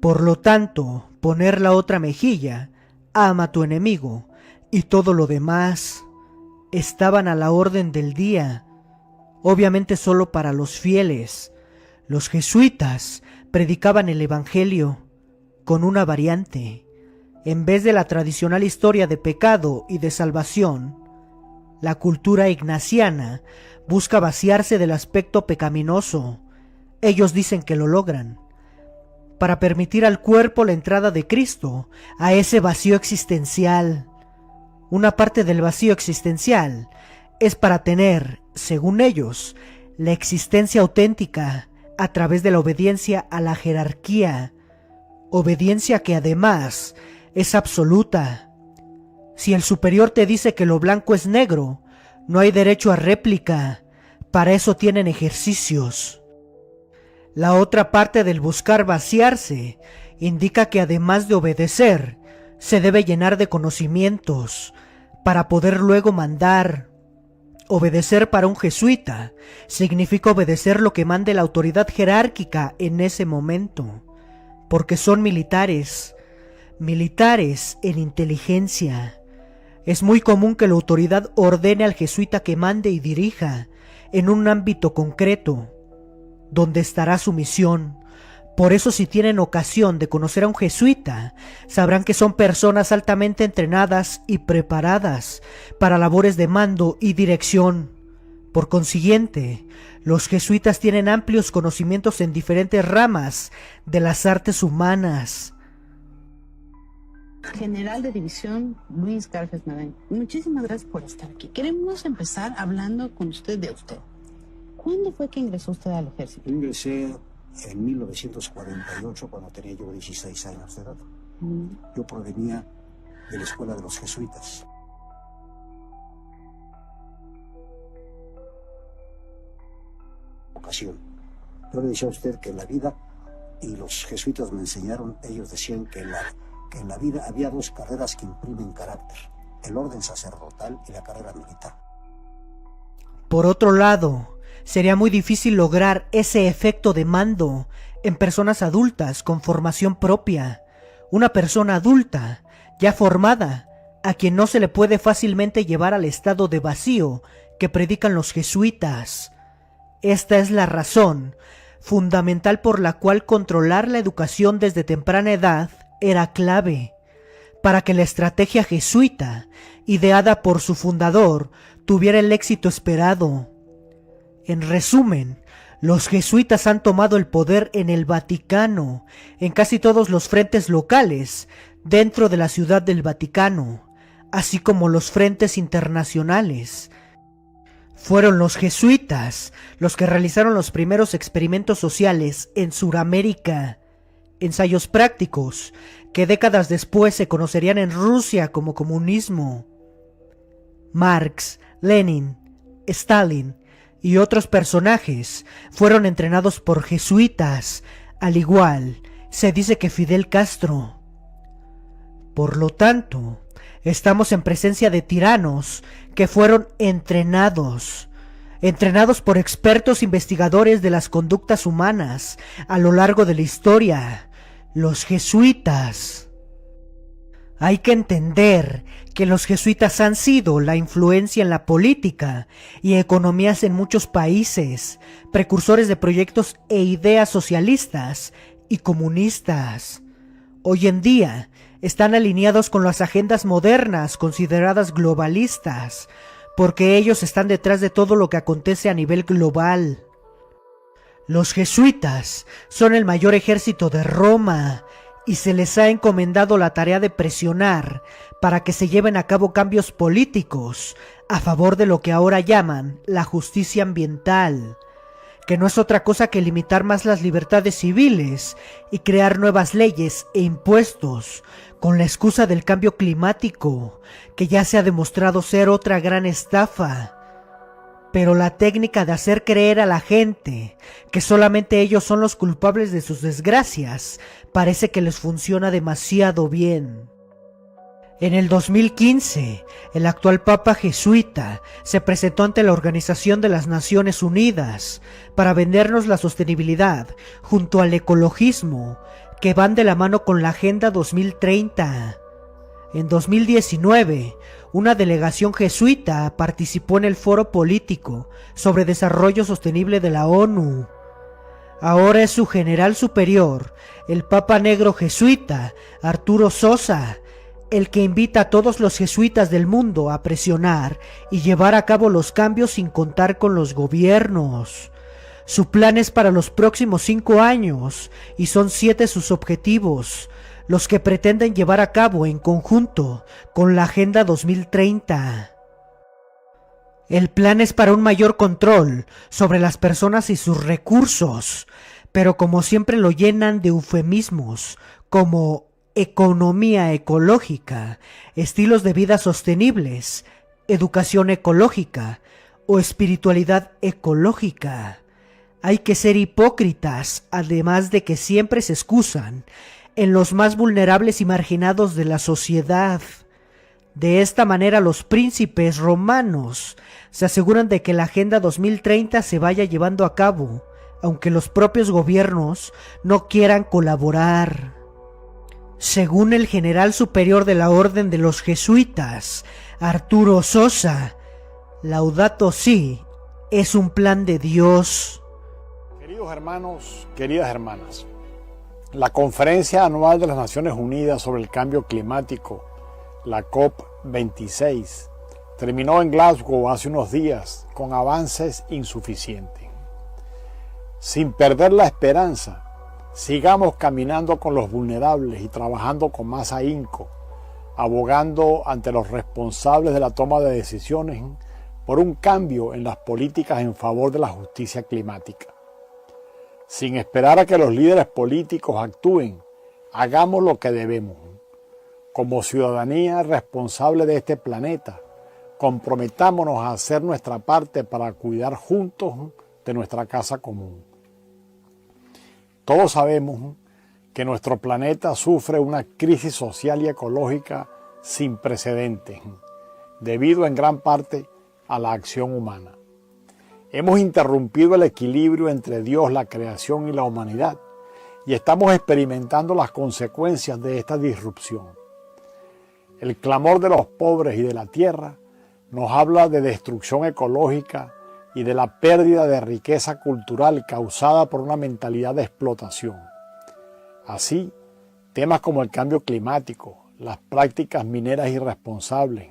por lo tanto, poner la otra mejilla, ama a tu enemigo, y todo lo demás estaban a la orden del día, obviamente solo para los fieles. Los jesuitas predicaban el evangelio con una variante. En vez de la tradicional historia de pecado y de salvación, la cultura ignaciana busca vaciarse del aspecto pecaminoso. Ellos dicen que lo logran, para permitir al cuerpo la entrada de Cristo a ese vacío existencial. Una parte del vacío existencial es para tener, según ellos, la existencia auténtica a través de la obediencia a la jerarquía, obediencia que además es absoluta. Si el superior te dice que lo blanco es negro, no hay derecho a réplica. Para eso tienen ejercicios. La otra parte del buscar vaciarse indica que además de obedecer, se debe llenar de conocimientos para poder luego mandar. Obedecer para un jesuita significa obedecer lo que mande la autoridad jerárquica en ese momento, porque son militares en inteligencia. Es muy común que la autoridad ordene al jesuita que mande y dirija en un ámbito concreto, donde estará su misión. Por eso, si tienen ocasión de conocer a un jesuita, sabrán que son personas altamente entrenadas y preparadas para labores de mando y dirección. Por consiguiente, los jesuitas tienen amplios conocimientos en diferentes ramas de las artes humanas. General de División Luis Garfias Naven, muchísimas gracias por estar aquí. Queremos empezar hablando con usted de usted. ¿Cuándo fue que ingresó usted al ejército? Yo ingresé en 1948, cuando tenía yo 16 años de edad. Yo provenía de la escuela de los jesuitas. Ocasión. Yo le decía a usted que en la vida, y los jesuitas me enseñaron, ellos decían que en la vida había dos carreras que imprimen carácter: el orden sacerdotal y la carrera militar. Por otro lado, sería muy difícil lograr ese efecto de mando en personas adultas con formación propia. Una persona adulta, ya formada, a quien no se le puede fácilmente llevar al estado de vacío que predican los jesuitas. Esta es la razón fundamental por la cual controlar la educación desde temprana edad era clave, para que la estrategia jesuita, ideada por su fundador, tuviera el éxito esperado. En resumen, los jesuitas han tomado el poder en el Vaticano, en casi todos los frentes locales, dentro de la ciudad del Vaticano, así como los frentes internacionales. Fueron los jesuitas los que realizaron los primeros experimentos sociales en Sudamérica, ensayos prácticos que décadas después se conocerían en Rusia como comunismo. Marx, Lenin, Stalin y otros personajes fueron entrenados por jesuitas, al igual se dice que Fidel Castro. Por lo tanto, estamos en presencia de tiranos que fueron entrenados por expertos investigadores de las conductas humanas a lo largo de la historia, los jesuitas. Hay que entender que los jesuitas han sido la influencia en la política y economías en muchos países, precursores de proyectos e ideas socialistas y comunistas. Hoy en día, están alineados con las agendas modernas consideradas globalistas, porque ellos están detrás de todo lo que acontece a nivel global. Los jesuitas son el mayor ejército de Roma y se les ha encomendado la tarea de presionar para que se lleven a cabo cambios políticos a favor de lo que ahora llaman la justicia ambiental, que no es otra cosa que limitar más las libertades civiles y crear nuevas leyes e impuestos con la excusa del cambio climático, que ya se ha demostrado ser otra gran estafa. Pero la técnica de hacer creer a la gente que solamente ellos son los culpables de sus desgracias parece que les funciona demasiado bien. En el 2015, el actual Papa jesuita se presentó ante la Organización de las Naciones Unidas para vendernos la sostenibilidad junto al ecologismo, que van de la mano con la Agenda 2030. En 2019, una delegación jesuita participó en el Foro Político sobre Desarrollo Sostenible de la ONU. Ahora es su general superior, el Papa Negro jesuita, Arturo Sosa, el que invita a todos los jesuitas del mundo a presionar y llevar a cabo los cambios sin contar con los gobiernos. Su plan es para los próximos 5 años y son 7 sus objetivos, los que pretenden llevar a cabo en conjunto con la Agenda 2030. El plan es para un mayor control sobre las personas y sus recursos, pero como siempre lo llenan de eufemismos como economía ecológica, estilos de vida sostenibles, educación ecológica o espiritualidad ecológica. Hay que ser hipócritas, además de que siempre se excusan en los más vulnerables y marginados de la sociedad. De esta manera los príncipes romanos se aseguran de que la Agenda 2030 se vaya llevando a cabo, aunque los propios gobiernos no quieran colaborar. Según el general superior de la Orden de los Jesuitas, Arturo Sosa, Laudato Si es un plan de Dios. Queridos hermanos, queridas hermanas, la Conferencia Anual de las Naciones Unidas sobre el Cambio Climático, la COP26, terminó en Glasgow hace unos días con avances insuficientes. Sin perder la esperanza, sigamos caminando con los vulnerables y trabajando con más ahínco, abogando ante los responsables de la toma de decisiones por un cambio en las políticas en favor de la justicia climática. Sin esperar a que los líderes políticos actúen, hagamos lo que debemos. Como ciudadanía responsable de este planeta, comprometámonos a hacer nuestra parte para cuidar juntos de nuestra casa común. Todos sabemos que nuestro planeta sufre una crisis social y ecológica sin precedentes, debido en gran parte a la acción humana. Hemos interrumpido el equilibrio entre Dios, la creación y la humanidad, y estamos experimentando las consecuencias de esta disrupción. El clamor de los pobres y de la tierra nos habla de destrucción ecológica y de la pérdida de riqueza cultural causada por una mentalidad de explotación. Así, temas como el cambio climático, las prácticas mineras irresponsables,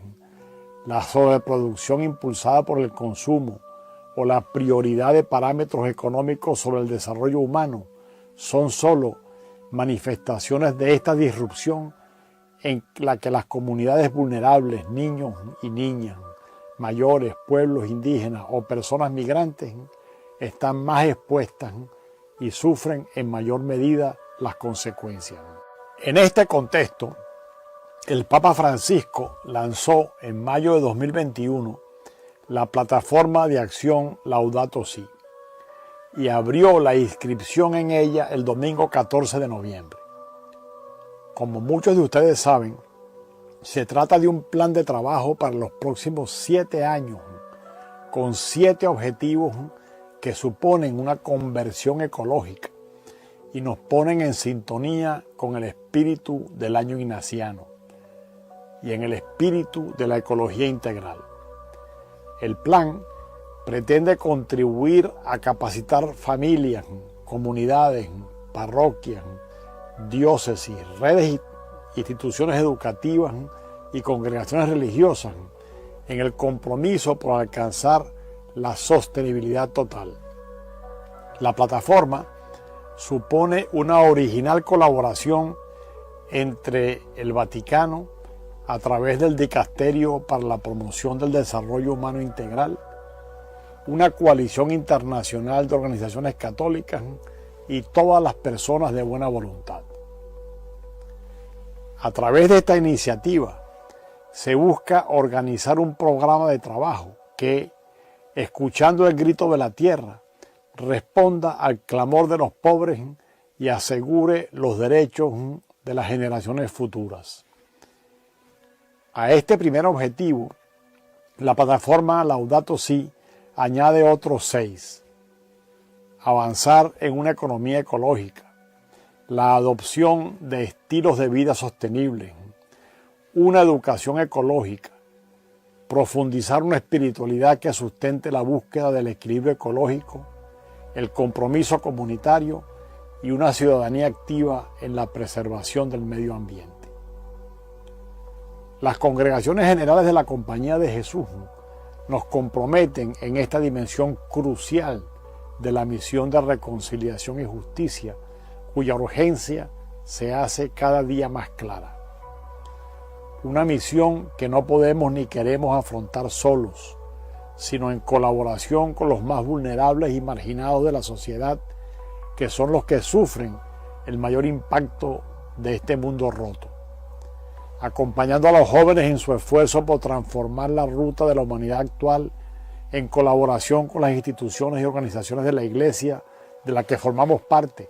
la sobreproducción impulsada por el consumo o la prioridad de parámetros económicos sobre el desarrollo humano son solo manifestaciones de esta disrupción en la que las comunidades vulnerables, niños y niñas, mayores, pueblos indígenas o personas migrantes están más expuestas y sufren en mayor medida las consecuencias. En este contexto, el Papa Francisco lanzó en mayo de 2021 la plataforma de acción Laudato Si y abrió la inscripción en ella el domingo 14 de noviembre. Como muchos de ustedes saben, se trata de un plan de trabajo para los próximos 7 años, con 7 objetivos que suponen una conversión ecológica y nos ponen en sintonía con el espíritu del año ignaciano y en el espíritu de la ecología integral. El plan pretende contribuir a capacitar familias, comunidades, parroquias, diócesis, redes instituciones educativas y congregaciones religiosas en el compromiso por alcanzar la sostenibilidad total. La plataforma supone una original colaboración entre el Vaticano, a través del Dicasterio para la Promoción del Desarrollo Humano Integral, una coalición internacional de organizaciones católicas y todas las personas de buena voluntad. A través de esta iniciativa se busca organizar un programa de trabajo que, escuchando el grito de la tierra, responda al clamor de los pobres y asegure los derechos de las generaciones futuras. A este primer objetivo, la plataforma Laudato Si añade otros 6. Avanzar en una economía ecológica, la adopción de estilos de vida sostenibles, una educación ecológica, profundizar una espiritualidad que sustente la búsqueda del equilibrio ecológico, el compromiso comunitario y una ciudadanía activa en la preservación del medio ambiente. Las congregaciones generales de la Compañía de Jesús nos comprometen en esta dimensión crucial de la misión de reconciliación y justicia, cuya urgencia se hace cada día más clara. Una misión que no podemos ni queremos afrontar solos, sino en colaboración con los más vulnerables y marginados de la sociedad, que son los que sufren el mayor impacto de este mundo roto. Acompañando a los jóvenes en su esfuerzo por transformar la ruta de la humanidad actual, en colaboración con las instituciones y organizaciones de la Iglesia de la que formamos parte,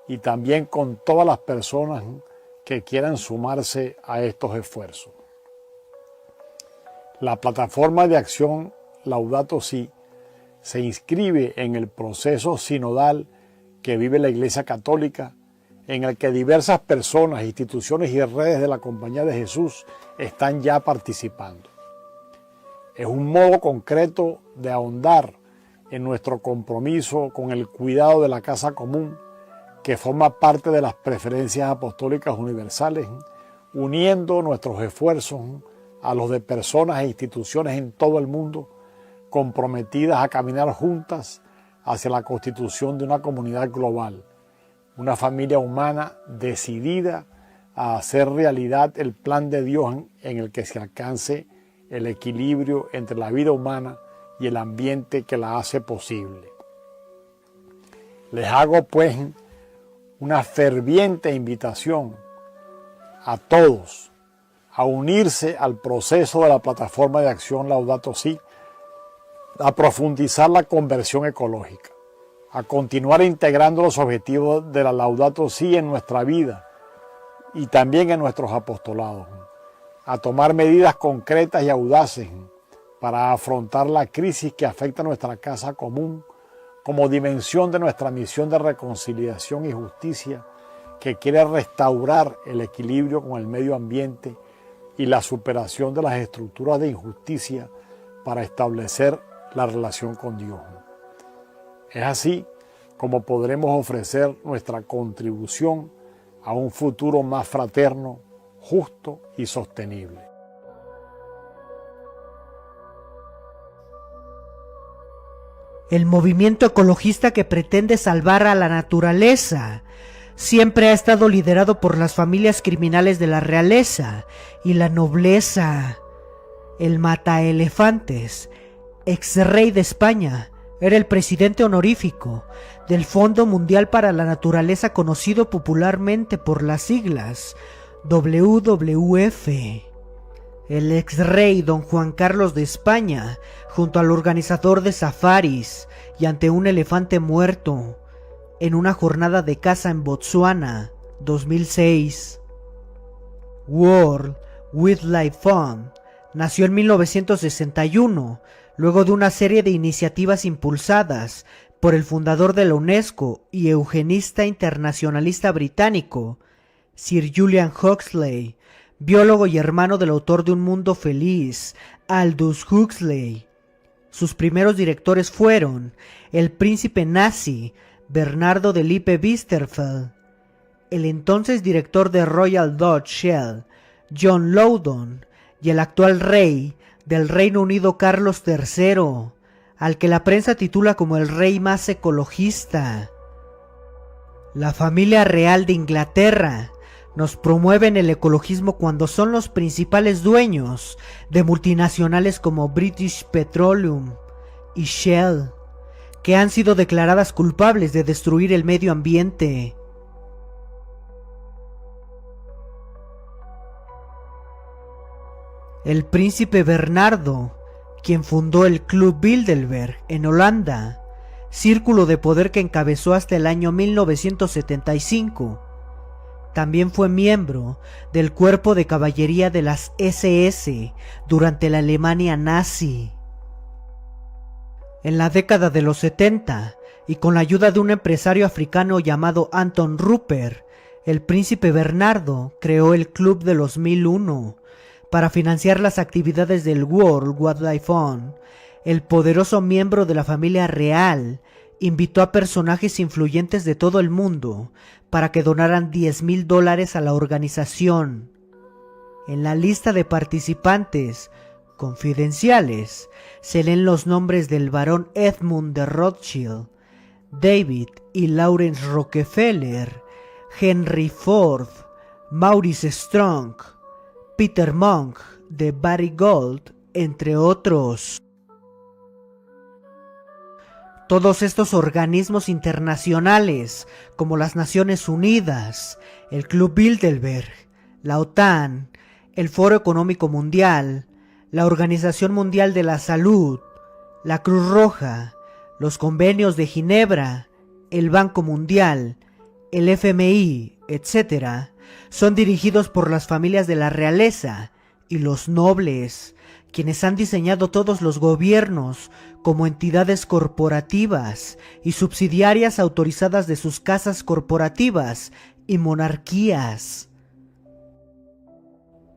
y también con todas las personas que quieran sumarse a estos esfuerzos. La plataforma de acción Laudato Si se inscribe en el proceso sinodal que vive la Iglesia Católica, en el que diversas personas, instituciones y redes de la Compañía de Jesús están ya participando. Es un modo concreto de ahondar en nuestro compromiso con el cuidado de la casa común, que forma parte de las preferencias apostólicas universales, uniendo nuestros esfuerzos a los de personas e instituciones en todo el mundo, comprometidas a caminar juntas hacia la constitución de una comunidad global, una familia humana decidida a hacer realidad el plan de Dios en el que se alcance el equilibrio entre la vida humana y el ambiente que la hace posible. Les hago pues una ferviente invitación a todos a unirse al proceso de la plataforma de acción Laudato Si, a profundizar la conversión ecológica, a continuar integrando los objetivos de la Laudato Si en nuestra vida y también en nuestros apostolados, a tomar medidas concretas y audaces para afrontar la crisis que afecta a nuestra casa común como dimensión de nuestra misión de reconciliación y justicia, que quiere restaurar el equilibrio con el medio ambiente y la superación de las estructuras de injusticia para establecer la relación con Dios. Es así como podremos ofrecer nuestra contribución a un futuro más fraterno, justo y sostenible. El movimiento ecologista que pretende salvar a la naturaleza siempre ha estado liderado por las familias criminales de la realeza y la nobleza. El mataelefantes, ex rey de España, era el presidente honorífico del Fondo Mundial para la Naturaleza, conocido popularmente por las siglas WWF. El ex rey don Juan Carlos de España, junto al organizador de safaris y ante un elefante muerto, en una jornada de caza en Botsuana, 2006. World Wildlife Fund nació en 1961, luego de una serie de iniciativas impulsadas por el fundador de la UNESCO y eugenista internacionalista británico, Sir Julian Huxley, biólogo y hermano del autor de Un Mundo Feliz, Aldous Huxley. Sus primeros directores fueron el príncipe nazi Bernardo de Lippe-Biesterfeld el entonces director de Royal Dutch Shell, John Loudon, y el actual rey del Reino Unido, Carlos III, al que la prensa titula como el rey más ecologista. La familia real de Inglaterra nos promueven el ecologismo cuando son los principales dueños de multinacionales como British Petroleum y Shell, que han sido declaradas culpables de destruir el medio ambiente. El príncipe Bernardo, quien fundó el Club Bilderberg en Holanda, círculo de poder que encabezó hasta el año 1975, también fue miembro del cuerpo de caballería de las SS durante la Alemania nazi. En la década de los 70, y con la ayuda de un empresario africano llamado Anton Rupert, el príncipe Bernardo creó el Club de los 1001 para financiar las actividades del World Wildlife Fund. El poderoso miembro de la familia real invitó a personajes influyentes de todo el mundo para que donaran $10,000 a la organización. En la lista de participantes confidenciales se leen los nombres del barón Edmund de Rothschild, David y Lawrence Rockefeller, Henry Ford, Maurice Strong, Peter Monk de Barry Gold, entre otros. Todos estos organismos internacionales, como las Naciones Unidas, el Club Bilderberg, la OTAN, el Foro Económico Mundial, la Organización Mundial de la Salud, la Cruz Roja, los convenios de Ginebra, el Banco Mundial, el FMI, etc., son dirigidos por las familias de la realeza y los nobles, quienes han diseñado todos los gobiernos como entidades corporativas y subsidiarias autorizadas de sus casas corporativas y monarquías.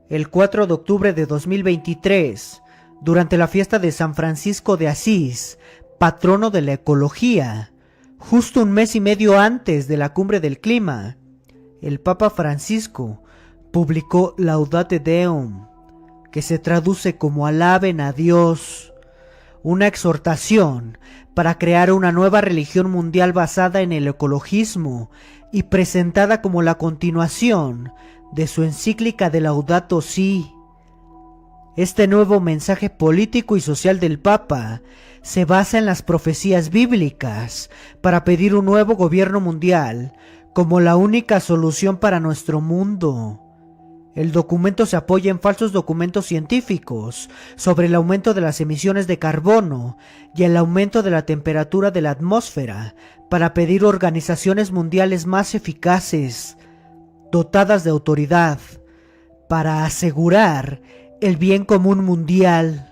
El 4 de octubre de 2023, durante la fiesta de San Francisco de Asís, patrono de la ecología, justo un mes y medio antes de la cumbre del clima, el Papa Francisco publicó Laudate Deum, que se traduce como alaben a Dios, una exhortación para crear una nueva religión mundial basada en el ecologismo y presentada como la continuación de su encíclica de Laudato Si. Este nuevo mensaje político y social del Papa se basa en las profecías bíblicas para pedir un nuevo gobierno mundial como la única solución para nuestro mundo. El documento se apoya en falsos documentos científicos sobre el aumento de las emisiones de carbono y el aumento de la temperatura de la atmósfera para pedir organizaciones mundiales más eficaces, dotadas de autoridad, para asegurar el bien común mundial.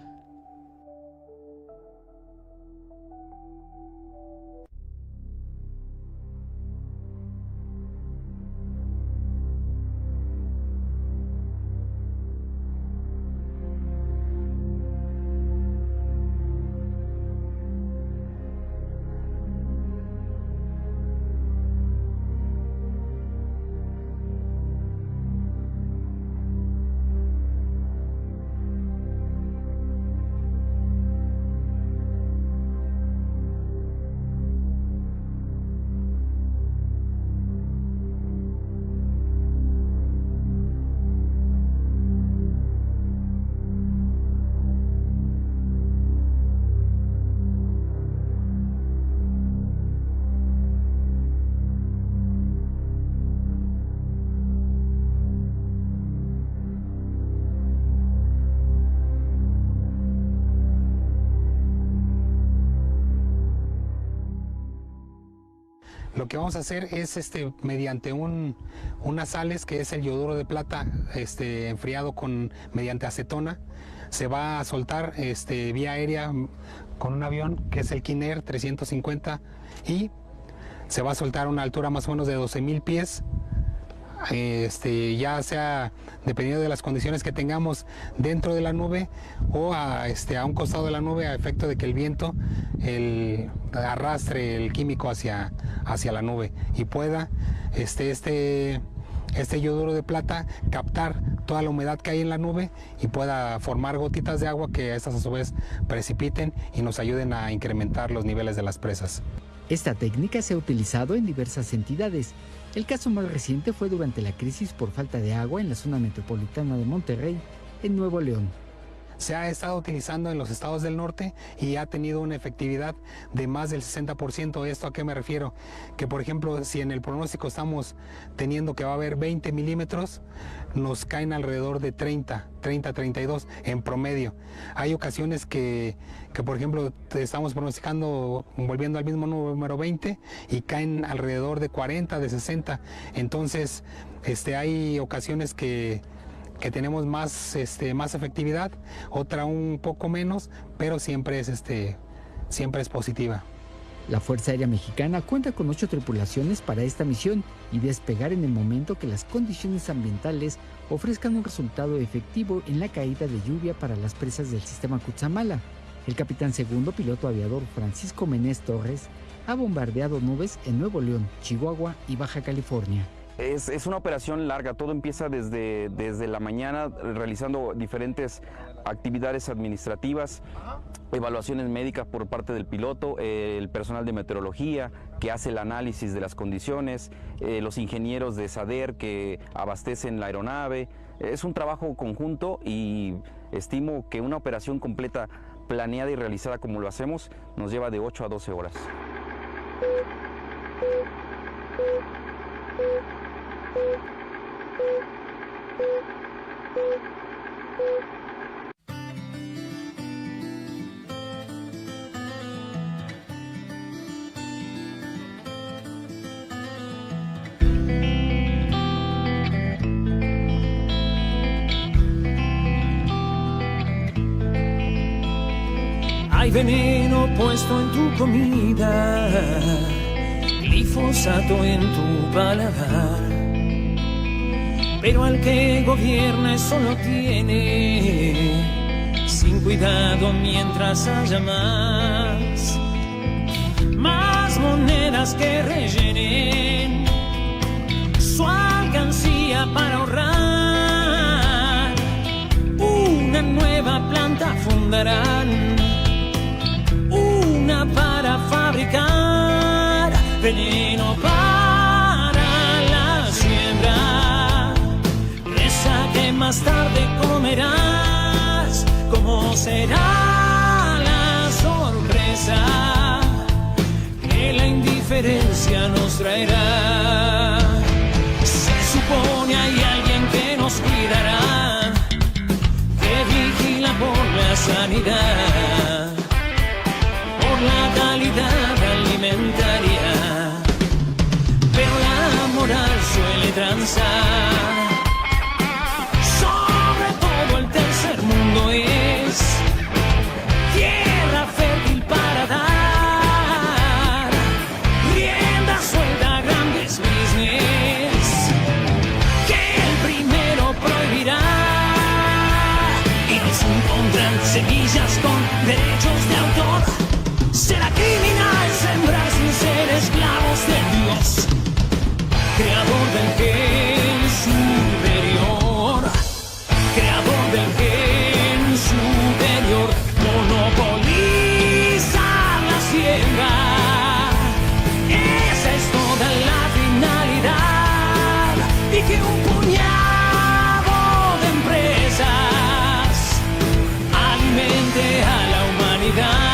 Lo que vamos a hacer es mediante unas sales, que es el yoduro de plata enfriado mediante acetona, se va a soltar vía aérea con un avión que es el King Air 350 y se va a soltar a una altura más o menos de 12,000 pies ya sea dependiendo de las condiciones que tengamos dentro de la nube o a un costado de la nube, a efecto de que el viento arrastre el químico hacia la nube y pueda este yoduro de plata captar toda la humedad que hay en la nube y pueda formar gotitas de agua que estas a su vez precipiten y nos ayuden a incrementar los niveles de las presas. Esta técnica se ha utilizado en diversas entidades. El caso más reciente fue durante la crisis por falta de agua en la zona metropolitana de Monterrey, en Nuevo León. Se ha estado utilizando en los estados del norte y ha tenido una efectividad de más del 60%. ¿Esto a qué me refiero? Que por ejemplo, si en el pronóstico estamos teniendo que va a haber 20 milímetros, nos caen alrededor de 32 en promedio. Hay ocasiones que por ejemplo estamos pronosticando volviendo al mismo número 20 y caen alrededor de 40, de 60. Entonces hay ocasiones que tenemos más efectividad, otra un poco menos, pero siempre es positiva. La Fuerza Aérea Mexicana cuenta con 8 tripulaciones para esta misión y despegar en el momento que las condiciones ambientales ofrezcan un resultado efectivo en la caída de lluvia para las presas del sistema Cutzamala. El capitán segundo piloto aviador Francisco Menés Torres ha bombardeado nubes en Nuevo León, Chihuahua y Baja California. Es una operación larga, todo empieza desde la mañana realizando diferentes actividades administrativas, evaluaciones médicas por parte del piloto, el personal de meteorología que hace el análisis de las condiciones, los ingenieros de SADER que abastecen la aeronave. Es un trabajo conjunto y estimo que una operación completa, planeada y realizada como lo hacemos, nos lleva de 8 a 12 horas. Hay veneno puesto en tu comida, glifosato en tu paladar, pero al que gobierne solo tiene sin cuidado mientras haya más monedas que rellenen su alcancía para ahorrar. Una nueva planta fundarán, una para fabricar veneno para la siembra, esa que más tarde comerás. ¿Cómo será la sorpresa que la indiferencia nos traerá? Se supone hay alguien que nos cuidará, que vigila por la sanidad, por la calidad alimentaria, pero la moral suele transar. Sobre todo el tercer mundo es tierra fértil para dar rienda suelta a grandes business, que el primero prohibirá y nos encontran semillas con derechos de autor. Será criminal sembrar sin ser esclavos de Dios, creador del gen superior, creador del gen superior. Monopolizar la siembra, esa es toda la finalidad, y que un puñado de empresas alimente a la humanidad.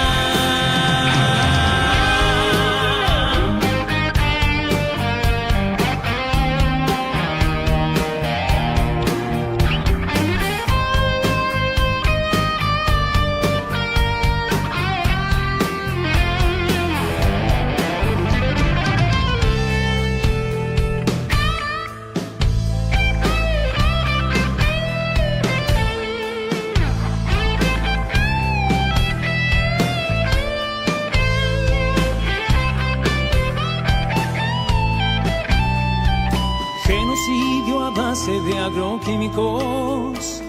base de agroquímicos,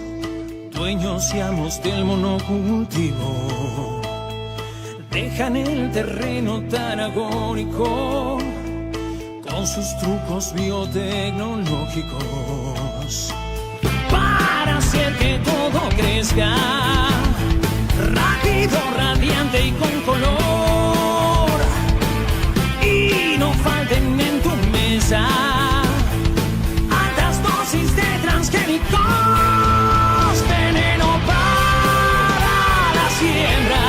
dueños y amos del monocultivo. Dejan el terreno tan agónico con sus trucos biotecnológicos para hacer que todo crezca rápido, radiante y con color, y no falten en tu mesa altas dosis de transgénicos, veneno para la siembra,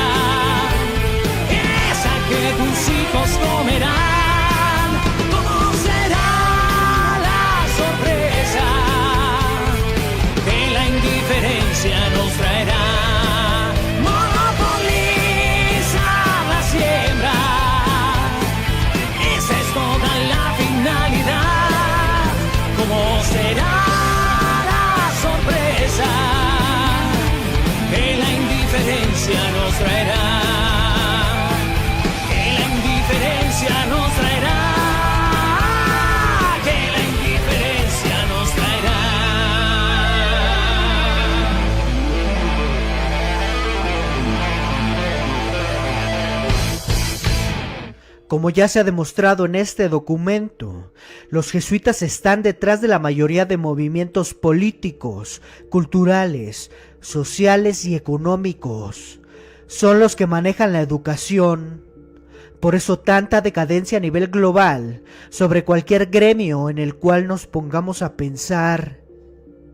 esa que tus hijos comerán. ¿Cómo será la sorpresa que la indiferencia nos traerá? Monopoliza la siembra, esa es toda la finalidad. ¿Cómo será la sorpresa que la indiferencia nos traerá? Que la indiferencia nos traerá. Que la indiferencia nos traerá. Como ya se ha demostrado en este documento, los jesuitas están detrás de la mayoría de movimientos políticos, culturales, sociales y económicos. Son los que manejan la educación. Por eso tanta decadencia a nivel global sobre cualquier gremio en el cual nos pongamos a pensar.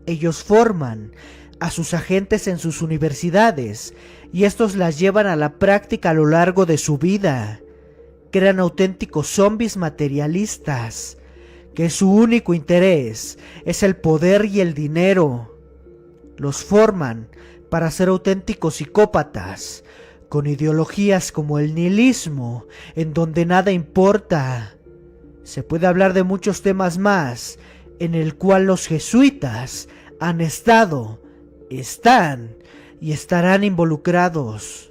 Ellos forman a sus agentes en sus universidades y estos las llevan a la práctica a lo largo de su vida. Crean auténticos zombies materialistas, que su único interés es el poder y el dinero. Los forman para ser auténticos psicópatas, con ideologías como el nihilismo, en donde nada importa. Se puede hablar de muchos temas más, en el cual los jesuitas han estado, están y estarán involucrados.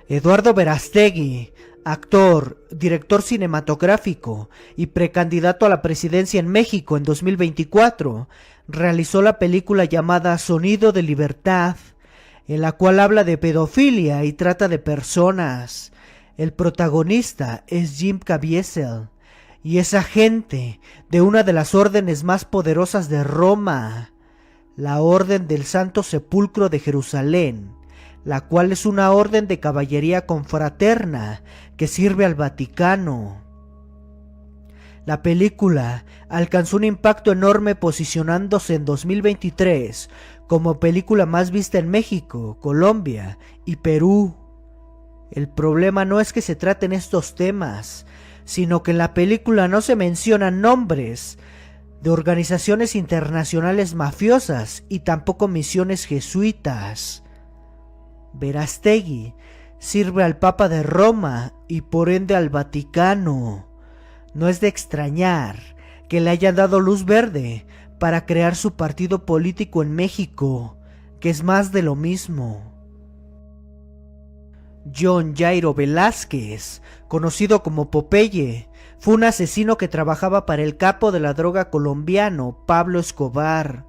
Eduardo Verástegui, actor, director cinematográfico y precandidato a la presidencia en México en 2024, realizó la película llamada Sonido de Libertad, en la cual habla de pedofilia y trata de personas. El protagonista es Jim Caviezel y es agente de una de las órdenes más poderosas de Roma, la Orden del Santo Sepulcro de Jerusalén, la cual es una orden de caballería confraterna que sirve al Vaticano. La película alcanzó un impacto enorme, posicionándose en 2023 como película más vista en México, Colombia y Perú. El problema no es que se traten estos temas, sino que en la película no se mencionan nombres de organizaciones internacionales mafiosas y tampoco misiones jesuitas. Verástegui sirve al Papa de Roma y por ende al Vaticano. No es de extrañar que le hayan dado luz verde para crear su partido político en México, que es más de lo mismo. John Jairo Velázquez, conocido como Popeye, fue un asesino que trabajaba para el capo de la droga colombiano Pablo Escobar.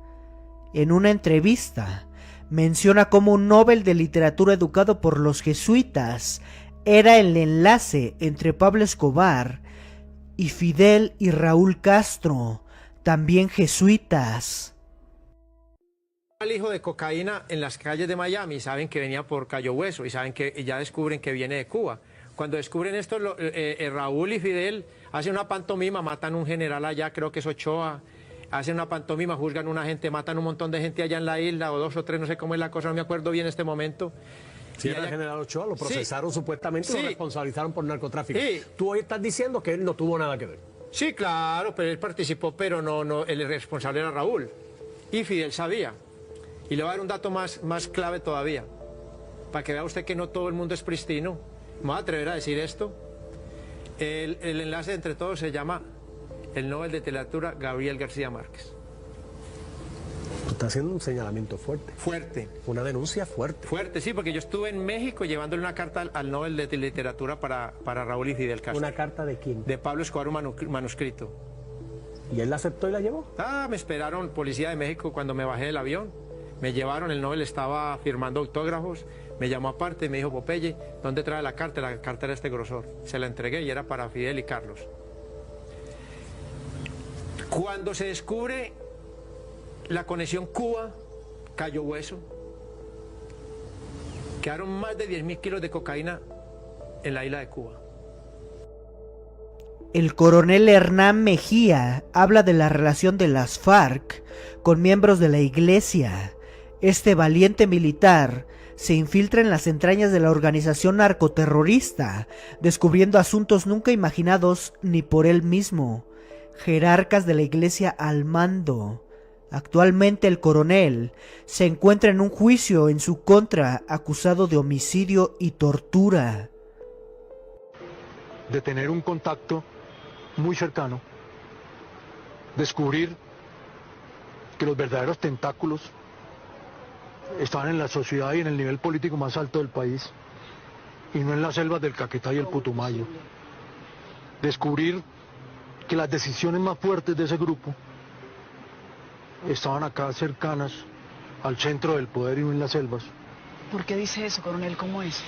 En una entrevista, menciona cómo un Nobel de Literatura educado por los jesuitas era el enlace entre Pablo Escobar y Fidel y Raúl Castro, también jesuitas. El hijo de cocaína en las calles de Miami, saben que venía por Cayo Hueso y saben que ya descubren que viene de Cuba. Cuando descubren esto, Raúl y Fidel hacen una pantomima, matan a un general allá, creo que es Ochoa, hacen una pantomima, juzgan a una gente, matan un montón de gente allá en la isla, o 2 o 3, no sé cómo es la cosa, no me acuerdo bien en este momento. Si era el general Ochoa, lo procesaron supuestamente y lo responsabilizaron por narcotráfico. Sí. Tú hoy estás diciendo que él no tuvo nada que ver. Sí, claro, pero él participó, pero no, el responsable era Raúl. Y Fidel sabía. Y le voy a dar un dato más clave todavía, para que vea usted que no todo el mundo es pristino. Me voy a atrever a decir esto. El enlace entre todos se llama el Nobel de Literatura Gabriel García Márquez. Tú estás haciendo un señalamiento fuerte. Fuerte. Una denuncia fuerte. Fuerte, sí, porque yo estuve en México llevándole una carta al Nobel de Literatura para Raúl y Fidel Castro. ¿Una carta de quién? De Pablo Escobar, un manuscrito. ¿Y él la aceptó y la llevó? Me esperaron policía de México cuando me bajé del avión. Me llevaron, el Nobel estaba firmando autógrafos, me llamó aparte y me dijo, Popeye, ¿dónde trae la carta? La carta era este grosor. Se la entregué y era para Fidel y Carlos. Cuando se descubre la conexión Cuba-Cayo Hueso, quedaron más de 10.000 kilos de cocaína en la isla de Cuba. El coronel Hernán Mejía habla de la relación de las FARC con miembros de la iglesia. Este valiente militar se infiltra en las entrañas de la organización narcoterrorista, descubriendo asuntos nunca imaginados ni por él mismo. Jerarcas de la iglesia al mando. Actualmente el coronel se encuentra en un juicio en su contra, acusado de homicidio y tortura. De tener un contacto muy cercano, descubrir que los verdaderos tentáculos estaban en la sociedad y en el nivel político más alto del país, y no en las selvas del Caquetá y el Putumayo. Descubrir que las decisiones más fuertes de ese grupo estaban acá cercanas al centro del poder y no en las selvas. ¿Por qué dice eso, coronel? ¿Cómo es?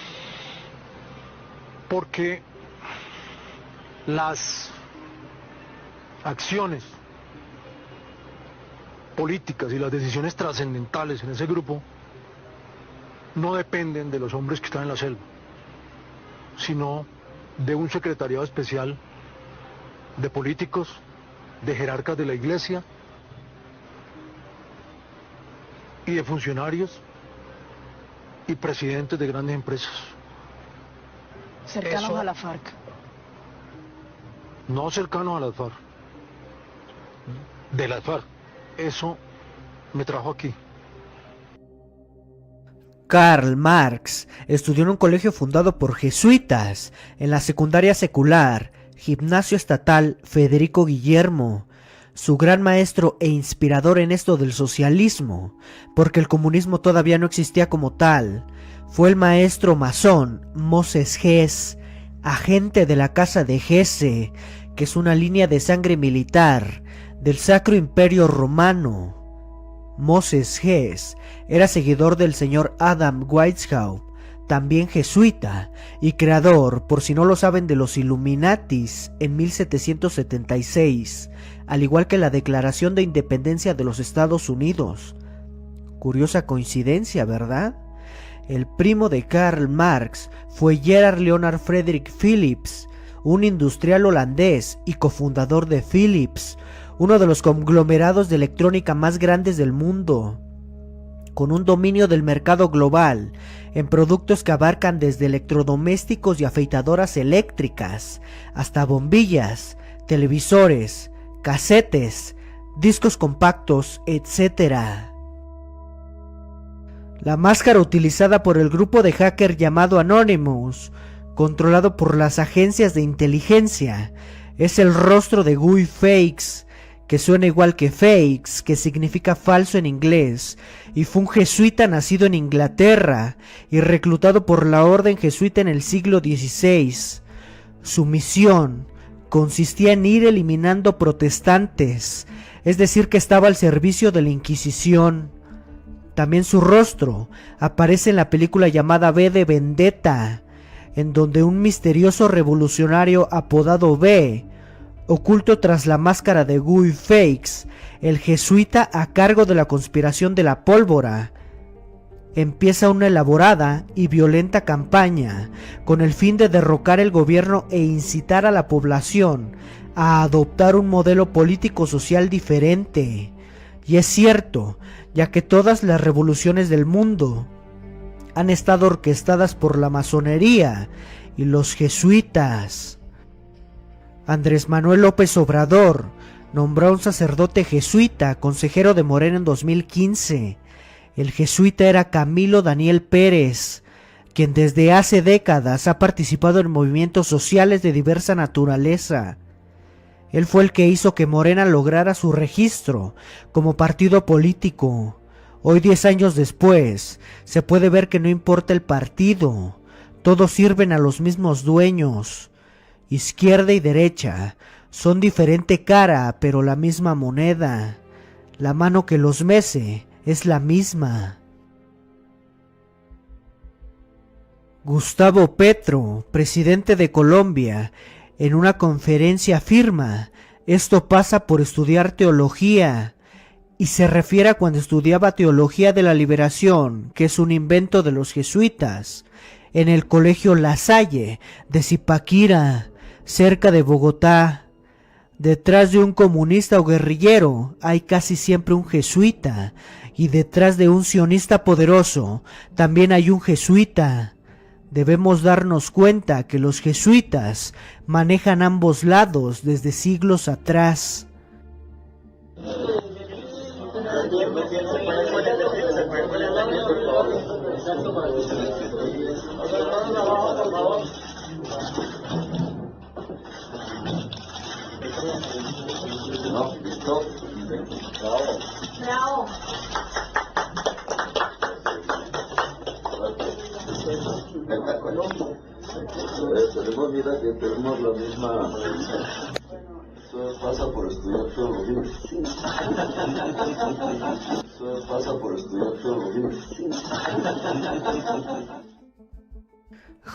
Porque las acciones políticas y las decisiones trascendentales en ese grupo no dependen de los hombres que están en la selva, sino de un secretariado especial de políticos, de jerarcas de la iglesia y de funcionarios y presidentes de grandes empresas. Cercanos a la FARC. No cercanos a las FARC. De las FARC. Eso me trajo aquí. Karl Marx estudió en un colegio fundado por jesuitas, en la secundaria secular, Gimnasio Estatal Federico Guillermo. Su gran maestro e inspirador en esto del socialismo, porque el comunismo todavía no existía como tal, fue el maestro masón Moses Hess, agente de la Casa de Hesse, que es una línea de sangre militar del Sacro Imperio Romano. Moses Hess era seguidor del señor Adam Weishaupt, también jesuita, y creador, por si no lo saben, de los Illuminatis en 1776, al igual que la Declaración de Independencia de los Estados Unidos. Curiosa coincidencia, ¿verdad? El primo de Karl Marx fue Gerard Leonard Frederick Philips, un industrial holandés y cofundador de Philips, uno de los conglomerados de electrónica más grandes del mundo, con un dominio del mercado global en productos que abarcan desde electrodomésticos y afeitadoras eléctricas hasta bombillas, televisores, casetes, discos compactos, etc. La máscara utilizada por el grupo de hacker llamado Anonymous, controlado por las agencias de inteligencia, es el rostro de Guy Fawkes, que suena igual que fakes, que significa falso en inglés, y fue un jesuita nacido en Inglaterra y reclutado por la orden jesuita en el siglo XVI. Su misión consistía en ir eliminando protestantes, es decir, que estaba al servicio de la Inquisición. También su rostro aparece en la película llamada V de Vendetta, en donde un misterioso revolucionario apodado V, oculto tras la máscara de Guy Fawkes, el jesuita a cargo de la conspiración de la pólvora, empieza una elaborada y violenta campaña con el fin de derrocar el gobierno e incitar a la población a adoptar un modelo político-social diferente. Y es cierto, ya que todas las revoluciones del mundo han estado orquestadas por la masonería y los jesuitas. Andrés Manuel López Obrador nombró a un sacerdote jesuita consejero de Morena en 2015. El jesuita era Camilo Daniel Pérez, quien desde hace décadas ha participado en movimientos sociales de diversa naturaleza. Él fue el que hizo que Morena lograra su registro como partido político. Hoy, 10 años después, se puede ver que no importa el partido, todos sirven a los mismos dueños. Izquierda y derecha, Son diferente cara, pero la misma moneda. La mano que los mece es la misma. Gustavo Petro, presidente de Colombia, en una conferencia afirma: esto pasa por estudiar teología, y se refiere a cuando estudiaba teología de la liberación, que es un invento de los jesuitas, en el colegio La Salle de Zipaquirá, cerca de Bogotá. Detrás de un comunista o guerrillero hay casi siempre un jesuita, y detrás de un sionista poderoso también hay un jesuita. Debemos darnos cuenta que los jesuitas manejan ambos lados desde siglos atrás. Mira que tenemos la misma. Eso pasa por estudiar teología. Eso pasa por estudiar teología.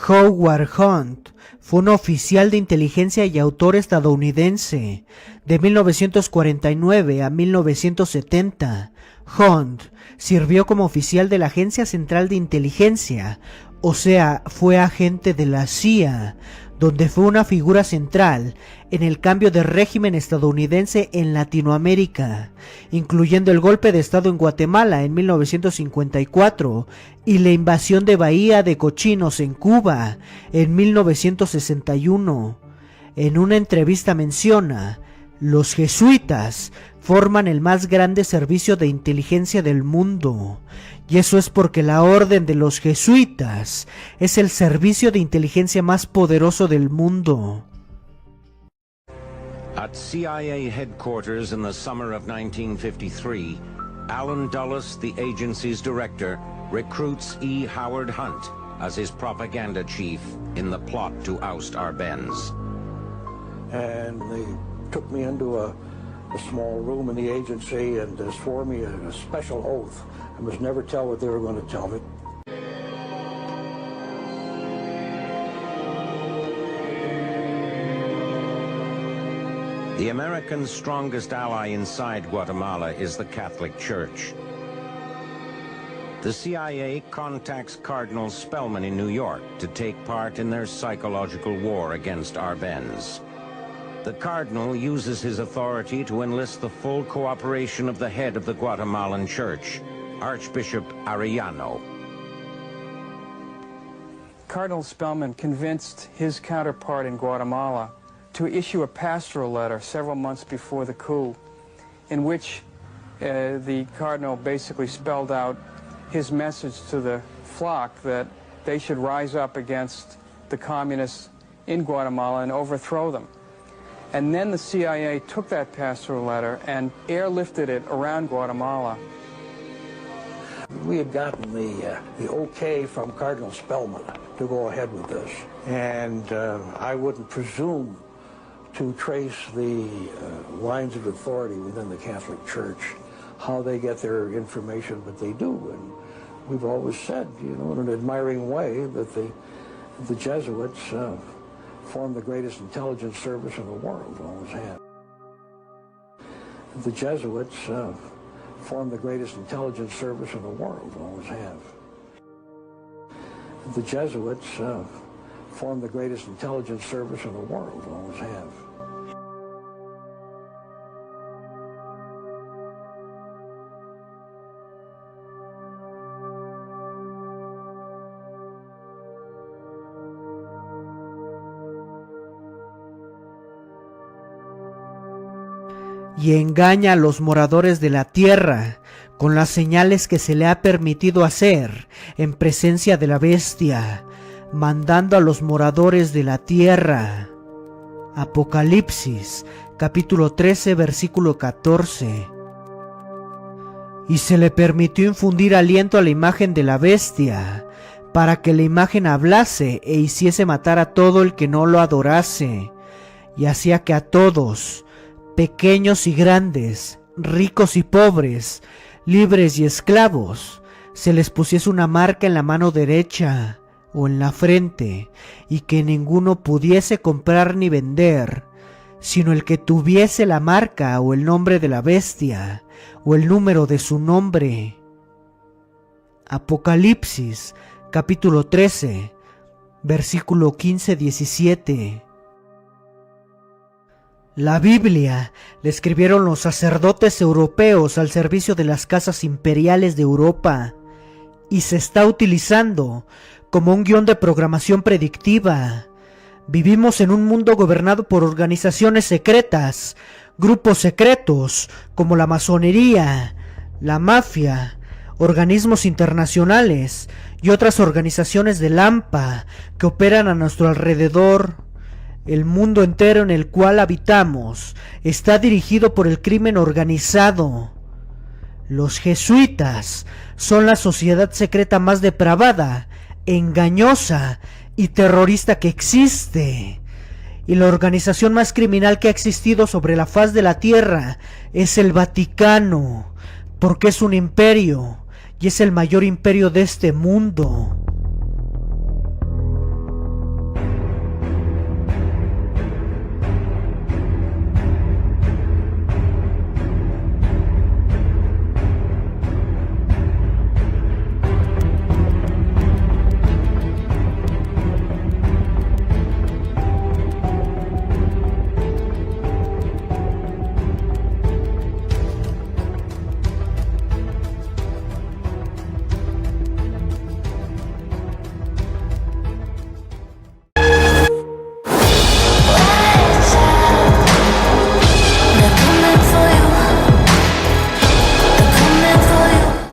Howard Hunt fue un oficial de inteligencia y autor estadounidense. De 1949 a 1970, Hunt sirvió como oficial de la Agencia Central de Inteligencia, o sea, fue agente de la CIA, donde fue una figura central en el cambio de régimen estadounidense en Latinoamérica, incluyendo el golpe de Estado en Guatemala en 1954 y la invasión de Bahía de Cochinos en Cuba en 1961. En una entrevista menciona: los jesuitas forman el más grande servicio de inteligencia del mundo, y eso es porque la orden de los jesuitas es el servicio de inteligencia más poderoso del mundo. At CIA headquarters in the summer of 1953, Alan Dulles, the agency's director, recruits E. Howard Hunt as his propaganda chief in the plot to oust Arbenz. And they took me into a small room in the agency and swore me a special oath. I must never tell what they were going to tell me. The Americans' strongest ally inside Guatemala is the Catholic Church. The CIA contacts Cardinal Spellman in New York to take part in their psychological war against Arbenz. The Cardinal uses his authority to enlist the full cooperation of the head of the Guatemalan Church, Archbishop Arellano. Cardinal Spellman convinced his counterpart in Guatemala to issue a pastoral letter several months before the coup, in which the Cardinal basically spelled out his message to the flock that they should rise up against the communists in Guatemala and overthrow them. And then the CIA took that pastoral letter and airlifted it around Guatemala. We had gotten the okay from Cardinal Spellman to go ahead with this. And I wouldn't presume to trace the lines of authority within the Catholic Church, how they get their information, but they do. And we've always said, you know, in an admiring way, that the Jesuits form the greatest intelligence service in the world, always have. The Jesuits form the greatest intelligence service in the world, always have. The Jesuits form the greatest intelligence service in the world, always have. Y engaña a los moradores de la tierra con las señales que se le ha permitido hacer en presencia de la bestia, mandando a los moradores de la tierra. Apocalipsis, capítulo 13, versículo 14. Y se le permitió infundir aliento a la imagen de la bestia, para que la imagen hablase e hiciese matar a todo el que no lo adorase. y hacía que a todos, pequeños y grandes, ricos y pobres, libres y esclavos, se les pusiese una marca en la mano derecha o en la frente, y que ninguno pudiese comprar ni vender, sino el que tuviese la marca o el nombre de la bestia, o el número de su nombre. Apocalipsis, capítulo 13, versículo 15-17. La Biblia la escribieron los sacerdotes europeos al servicio de las casas imperiales de Europa, y se está utilizando como un guión de programación predictiva. Vivimos en un mundo gobernado por organizaciones secretas, grupos secretos como la masonería, la mafia, organismos internacionales y otras organizaciones del AMPA que operan a nuestro alrededor. El mundo entero en el cual habitamos está dirigido por el crimen organizado. Los jesuitas son la sociedad secreta más depravada, engañosa y terrorista que existe. Y la organización más criminal que ha existido sobre la faz de la tierra es el Vaticano, porque es un imperio y es el mayor imperio de este mundo.